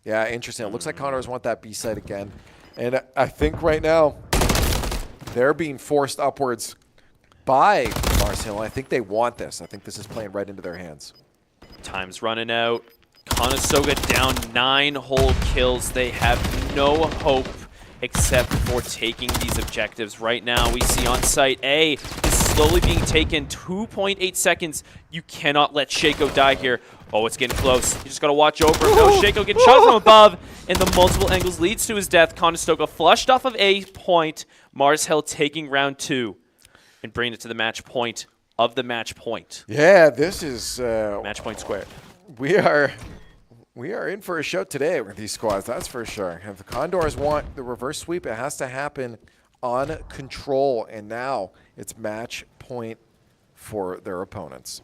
Yeah, interesting. It looks like Condors want that B site again. And I think right now they're being forced upwards by Mars Hill. I think they want this. I think this is playing right into their hands. Time's running out. Conestoga down 9 whole kills. They have no hope except for taking these objectives. Right now, we see on site A is slowly being taken. 2.8 seconds. You cannot let Shaco die here. Oh, it's getting close. You just got to watch over him. No, Shaco gets shot from above, and the multiple angles leads to his death. Conestoga flushed off of A point. Mars Hill taking round 2 and bringing it to the match point of the match point. Yeah, this is match point squared. We are in for a show today with these squads, that's for sure. If the Condors want the reverse sweep, it has to happen on control, and now it's match point for their opponents.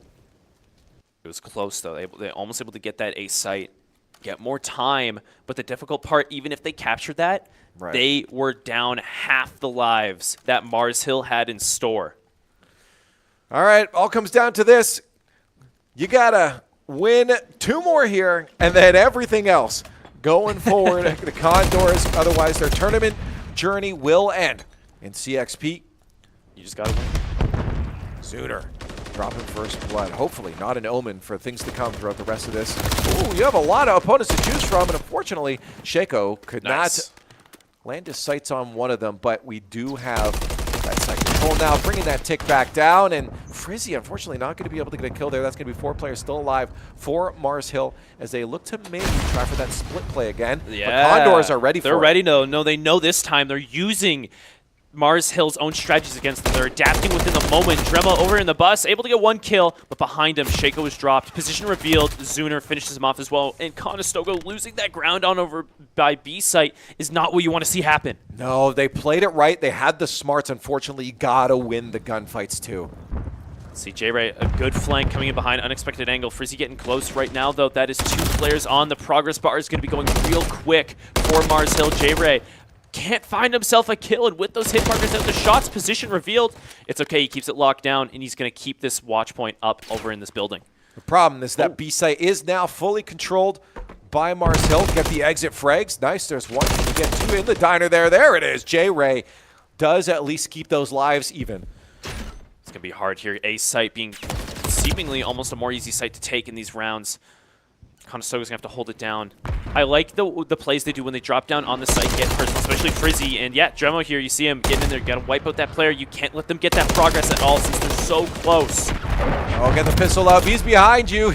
It was close, though. They almost able to get that A site, get more time, but the difficult part, even if they captured that, they were down half the lives that Mars Hill had in store. All right, all comes down to this. You got to win 2 more here, and then everything else going forward. The Condors, otherwise their tournament journey will end in CXP. You just got to win. Zuner dropping first blood. Hopefully not an omen for things to come throughout the rest of this. Ooh, you have a lot of opponents to choose from, and unfortunately, Shaco could not land his sights on one of them, but we do have that site control now, bringing that tick back down, and Frizzy, unfortunately, not going to be able to get a kill there. That's going to be 4 players still alive for Mars Hill as they look to maybe try for that split play again. Yeah. But Condors are ready for it. They're ready, though. No, they know this time. They're using Mars Hill's own strategies against them. They're adapting within the moment. Drema over in the bus, able to get 1 kill, but behind him, Shaco is dropped. Position revealed. Zuner finishes him off as well. And Conestoga losing that ground on over by B site is not what you want to see happen. No, they played it right. They had the smarts. Unfortunately, you got to win the gunfights too. See J-Ray, a good flank coming in behind, unexpected angle. Frizzy getting close right now, though. That is 2 players on. The progress bar is going to be going real quick for Mars Hill. J-Ray can't find himself a kill, and with those hit markers out, the shots position revealed. It's okay, he keeps it locked down, and he's going to keep this watch point up over in this building. The problem is that B site is now fully controlled by Mars Hill. Get the exit frags. Nice, there's 1 to get 2 in the diner there. There it is. J-Ray does at least keep those lives even. It's going to be hard here. A site being seemingly almost a more easy site to take in these rounds. Conestoga's going to have to hold it down. I like the plays they do when they drop down on the site, get personal, especially Frizzy. And yeah, Dremo here, you see him getting in there, got to wipe out that player. You can't let them get that progress at all since they're so close. Oh, get the pistol up. He's behind you.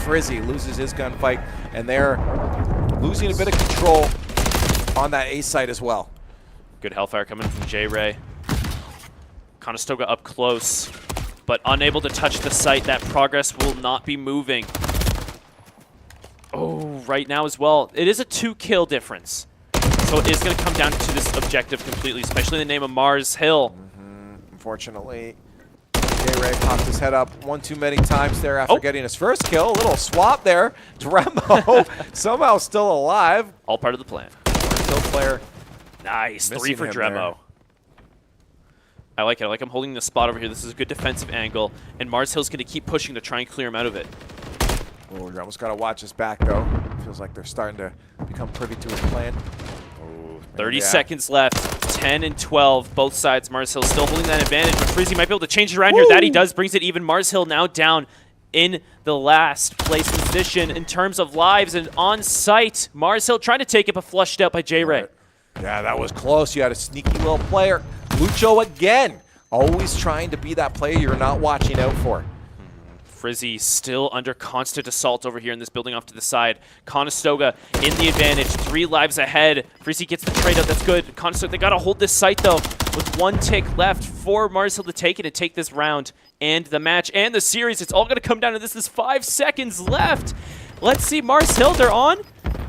Frizzy loses his gunfight, and they're losing a bit of control on that A site as well. Good hellfire coming from J-Ray. Conestoga up close, but unable to touch the site. That progress will not be moving. Oh, right now as well. It is a 2-kill difference. So it is going to come down to this objective completely, especially in the name of Mars Hill. Unfortunately, J-Ray popped his head up 1 too many times there after getting his first kill. A little swap there. Dremo somehow still alive. All part of the plan. Still player. Nice. 3 for Dremo. There. I like it. I like him holding the spot over here. This is a good defensive angle. And Mars Hill's going to keep pushing to try and clear him out of it. Oh, you almost got to watch his back, though. Feels like they're starting to become privy to his plan. 30 seconds left. 10 and 12. Both sides. Mars Hill still holding that advantage, but Frizzy might be able to change it around here. That he does. Brings it even. Mars Hill now down in the last place position in terms of lives and on site. Mars Hill trying to take it, but flushed out by J-Ray. Yeah, that was close. You had a sneaky little player. Lucho again. Always trying to be that player you're not watching out for. Frizzy still under constant assault over here in this building off to the side. Conestoga in the advantage, 3 lives ahead. Frizzy gets the trade out, that's good. Conestoga, they gotta hold this site though, with 1 tick left for Mars Hill to take it and take this round and the match and the series. It's all gonna come down to this. There's 5 seconds left. Let's see, Mars Hill, they're on.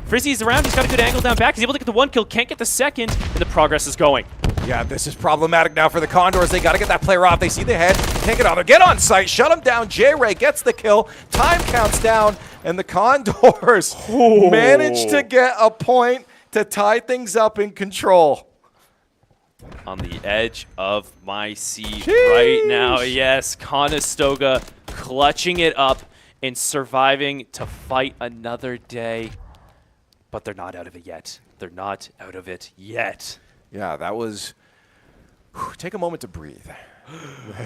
Frizzy's around, he's got a good angle down back. He's able to get the 1 kill, can't get the second, and the progress is going. Yeah, this is problematic now for the Condors. They got to get that player off. They see the head, can't get on there. Get on site, shut him down. J-Ray gets the kill. Time counts down, and the Condors manage to get a point to tie things up in control. On the edge of my seat right now, yes, Conestoga clutching it up and surviving to fight another day. But they're not out of it yet. They're not out of it yet. Yeah, that was... take a moment to breathe.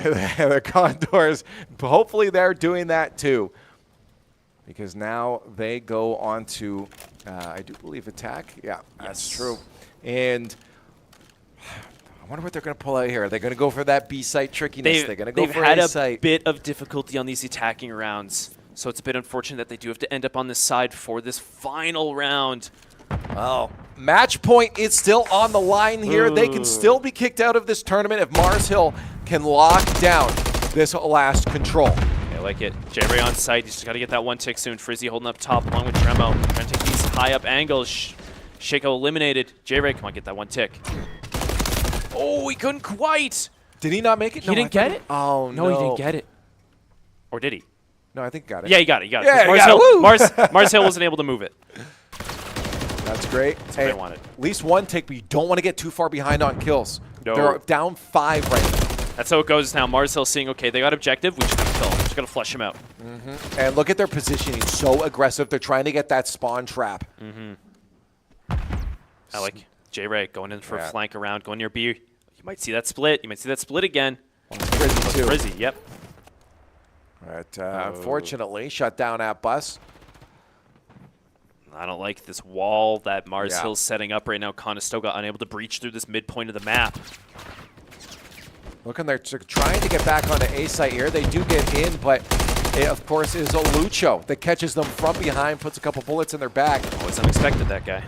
The Condors, hopefully they're doing that too. Because now they go on to, I do believe, attack. Yeah, that's true. And I wonder what they're going to pull out here. Are they going to go for that B site trickiness? They're going to go for A site. They've had a bit of difficulty on these attacking rounds. So it's a bit unfortunate that they do have to end up on this side for this final round. Well, match point is still on the line here. They can still be kicked out of this tournament if Mars Hill can lock down this last control. I like it. J-Ray on site. He's just got to get that 1 tick soon. Frizzy holding up top along with Tremo. Trying to take these high up angles. Shaco eliminated. J-Ray, come on, get that 1 tick. Oh, he couldn't quite. Did he not make it? He didn't get it? Oh, no. No, he didn't get it. Or did he? No, I think he got it. Yeah, he got it. He got it. Yeah, Mars Hill wasn't able to move it. That's great. That's what I wanted. At least 1 tick, but you don't want to get too far behind on kills. No. They're down 5 right now. That's how it goes now. Mars Hill seeing, okay, they got objective. We just got to kill them. Just got to flush them out. And look at their positioning. So aggressive. They're trying to get that spawn trap. I like J-Ray going in for a flank around, going near B. You might see that split. You might see that split again. Frizzy, too. Frizzy, yep. But unfortunately, shut down at bus. I don't like this wall that Mars Hill's setting up right now. Conestoga unable to breach through this midpoint of the map. Looking, they're trying to get back on the A site here. They do get in, but it, of course, is a Lucho that catches them from behind, puts a couple bullets in their back. Always unexpected, that guy.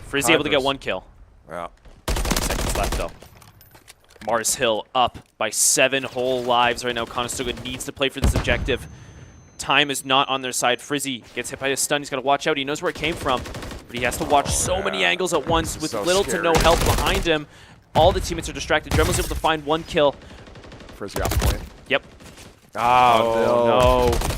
Frizzy able to get 1 kill. Yeah. 20 seconds left, though. Mars Hill up by 7 whole lives right now. Conestoga needs to play for this objective. Time is not on their side. Frizzy gets hit by a stun. He's got to watch out. He knows where it came from, but he has to watch so many angles at once with little to no help behind him. All the teammates are distracted. Dremel's able to find 1 kill. Frizzy off point. Yep. Oh, no.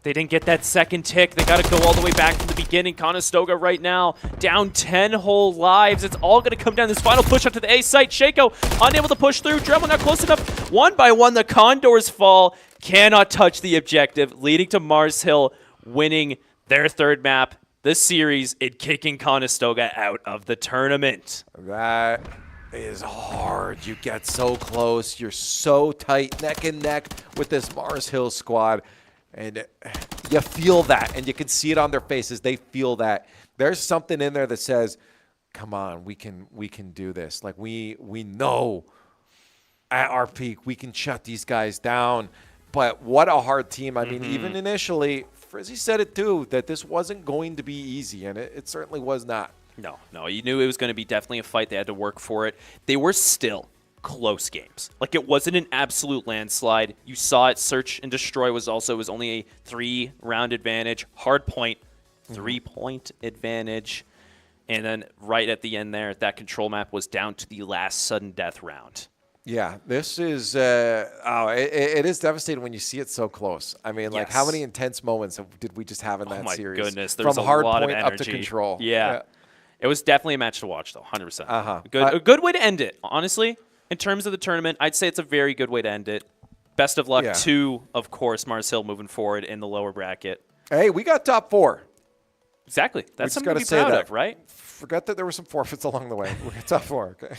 They didn't get that second tick. They got to go all the way back to the beginning. Conestoga right now down 10 whole lives. It's all going to come down this final push up to the A site. Shaco unable to push through. Dremel not close enough. 1 by 1, the Condors fall. Cannot touch the objective, leading to Mars Hill winning their 3rd map, this series, and kicking Conestoga out of the tournament. That is hard. You get so close. You're so tight, neck and neck with this Mars Hill squad. And you feel that, and you can see it on their faces. They feel that. There's something in there that says, come on, we can do this. Like, we know at our peak we can shut these guys down. But what a hard team. I mean, even initially, Frizzy said it too, that this wasn't going to be easy, and it certainly was not. No, you knew it was going to be definitely a fight. They had to work for it. They were still close games. Like, it wasn't an absolute landslide. You saw it. Search and Destroy was only a 3-round advantage. Hard point, 3-point advantage. And then right at the end there, that control map was down to the last sudden death round. Yeah, this is, it is devastating when you see it so close. I mean, like, how many intense moments did we just have in that series? Oh, my goodness. There was From a hard lot point of energy. up to control. Yeah. It was definitely a match to watch, though, 100%. A good way to end it, honestly. In terms of the tournament, I'd say it's a very good way to end it. Best of luck to, of course, Mars Hill moving forward in the lower bracket. Hey, we got top 4. Exactly. That's something to be proud of, right? forget that there were some forfeits along the way. It's tough work.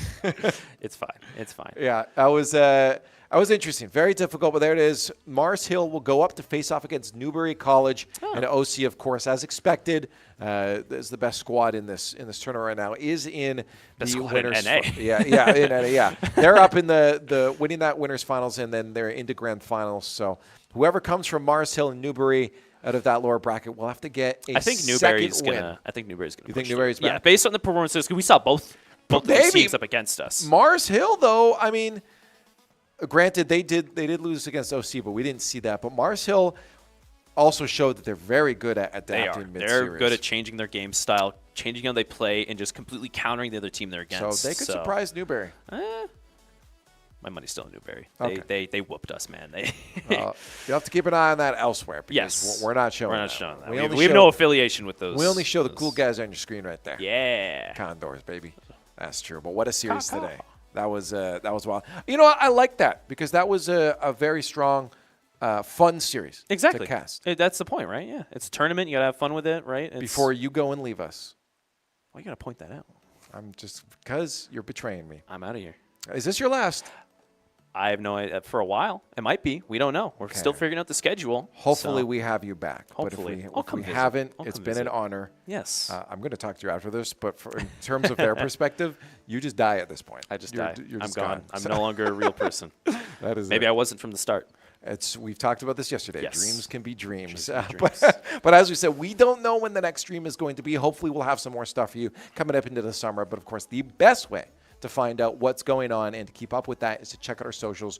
It's fine. It's fine. Yeah, that was interesting. Very difficult, but there it is. Mars Hill will go up to face off against Newbury College. And OC, of course, as expected, is the best squad in this tournament right now, is in the winners. NA. In NA, yeah. They're up in the winning that winners finals, and then they're into grand finals. So whoever comes from Mars Hill and Newbury out of that lower bracket will have to get a Newbury's second win. I think Newbury's gonna. You think Newbury's back? Yeah, based on the performances, because we saw both those teams up against us. Mars Hill, though, I mean, granted they did lose against OC, but we didn't see that. But Mars Hill also showed that they're very good at adapting mid-series. They're good at changing their game style, changing how they play, and just completely countering the other team they're against. So they could surprise Newbury. My money's still in Newbury. Okay. They whooped us, man. You'll have to keep an eye on that elsewhere. Because Yes. we're not showing We're not that. showing that. We We have no affiliation with those. We only show the cool guys on your screen right there. Yeah. Condors, baby. That's true. But what a series today. That was wild. You know what? I like that because that was a very strong, fun series. Exactly. To cast. That's the point, right? Yeah. It's a tournament. You got to have fun with it, right? Before you go and leave us. Why you got to point that out? I'm just because you're betraying me. I'm out of here. Is this your last? I have no idea. For a while, it might be. We don't know. We're still figuring out the schedule. Hopefully, so. we have you back. Hopefully. But if we haven't, it's been an honor. Yes. I'm going to talk to you after this, but in terms of their perspective, you just die at this point. I just You're die. You're I'm just gone. I'm no longer a real person. That is Maybe I wasn't from the start. We've talked about this yesterday. Yes. Dreams can be dreams. Dreams. But as we said, we don't know when the next stream is going to be. Hopefully, we'll have some more stuff for you coming up into the summer. But of course, the best way to find out what's going on and to keep up with that is to check out our socials,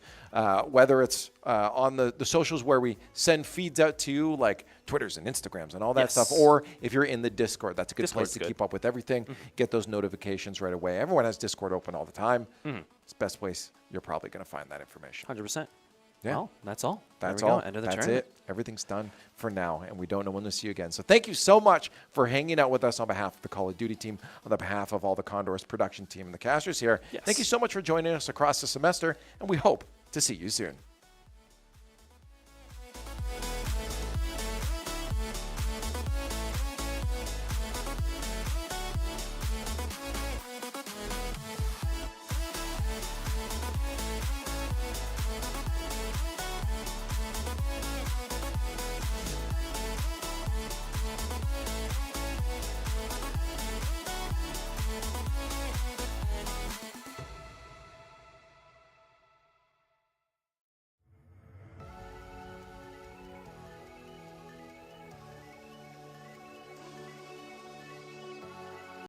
whether it's on the socials where we send feeds out to you, like Twitters and Instagrams and all that stuff, or if you're in the Discord, that's a good place to keep up with everything, get those notifications right away. Everyone has Discord open all the time. It's the best place you're probably going to find that information. 100%. Yeah. Well, that's all. That's there we all. Go. End of the That's tournament. it. Everything's done for now, and we don't know when to see you again. So thank you so much for hanging out with us on behalf of the Call of Duty team, on the behalf of all the Condors production team and the casters here. Yes. Thank you so much for joining us across the semester, and we hope to see you soon.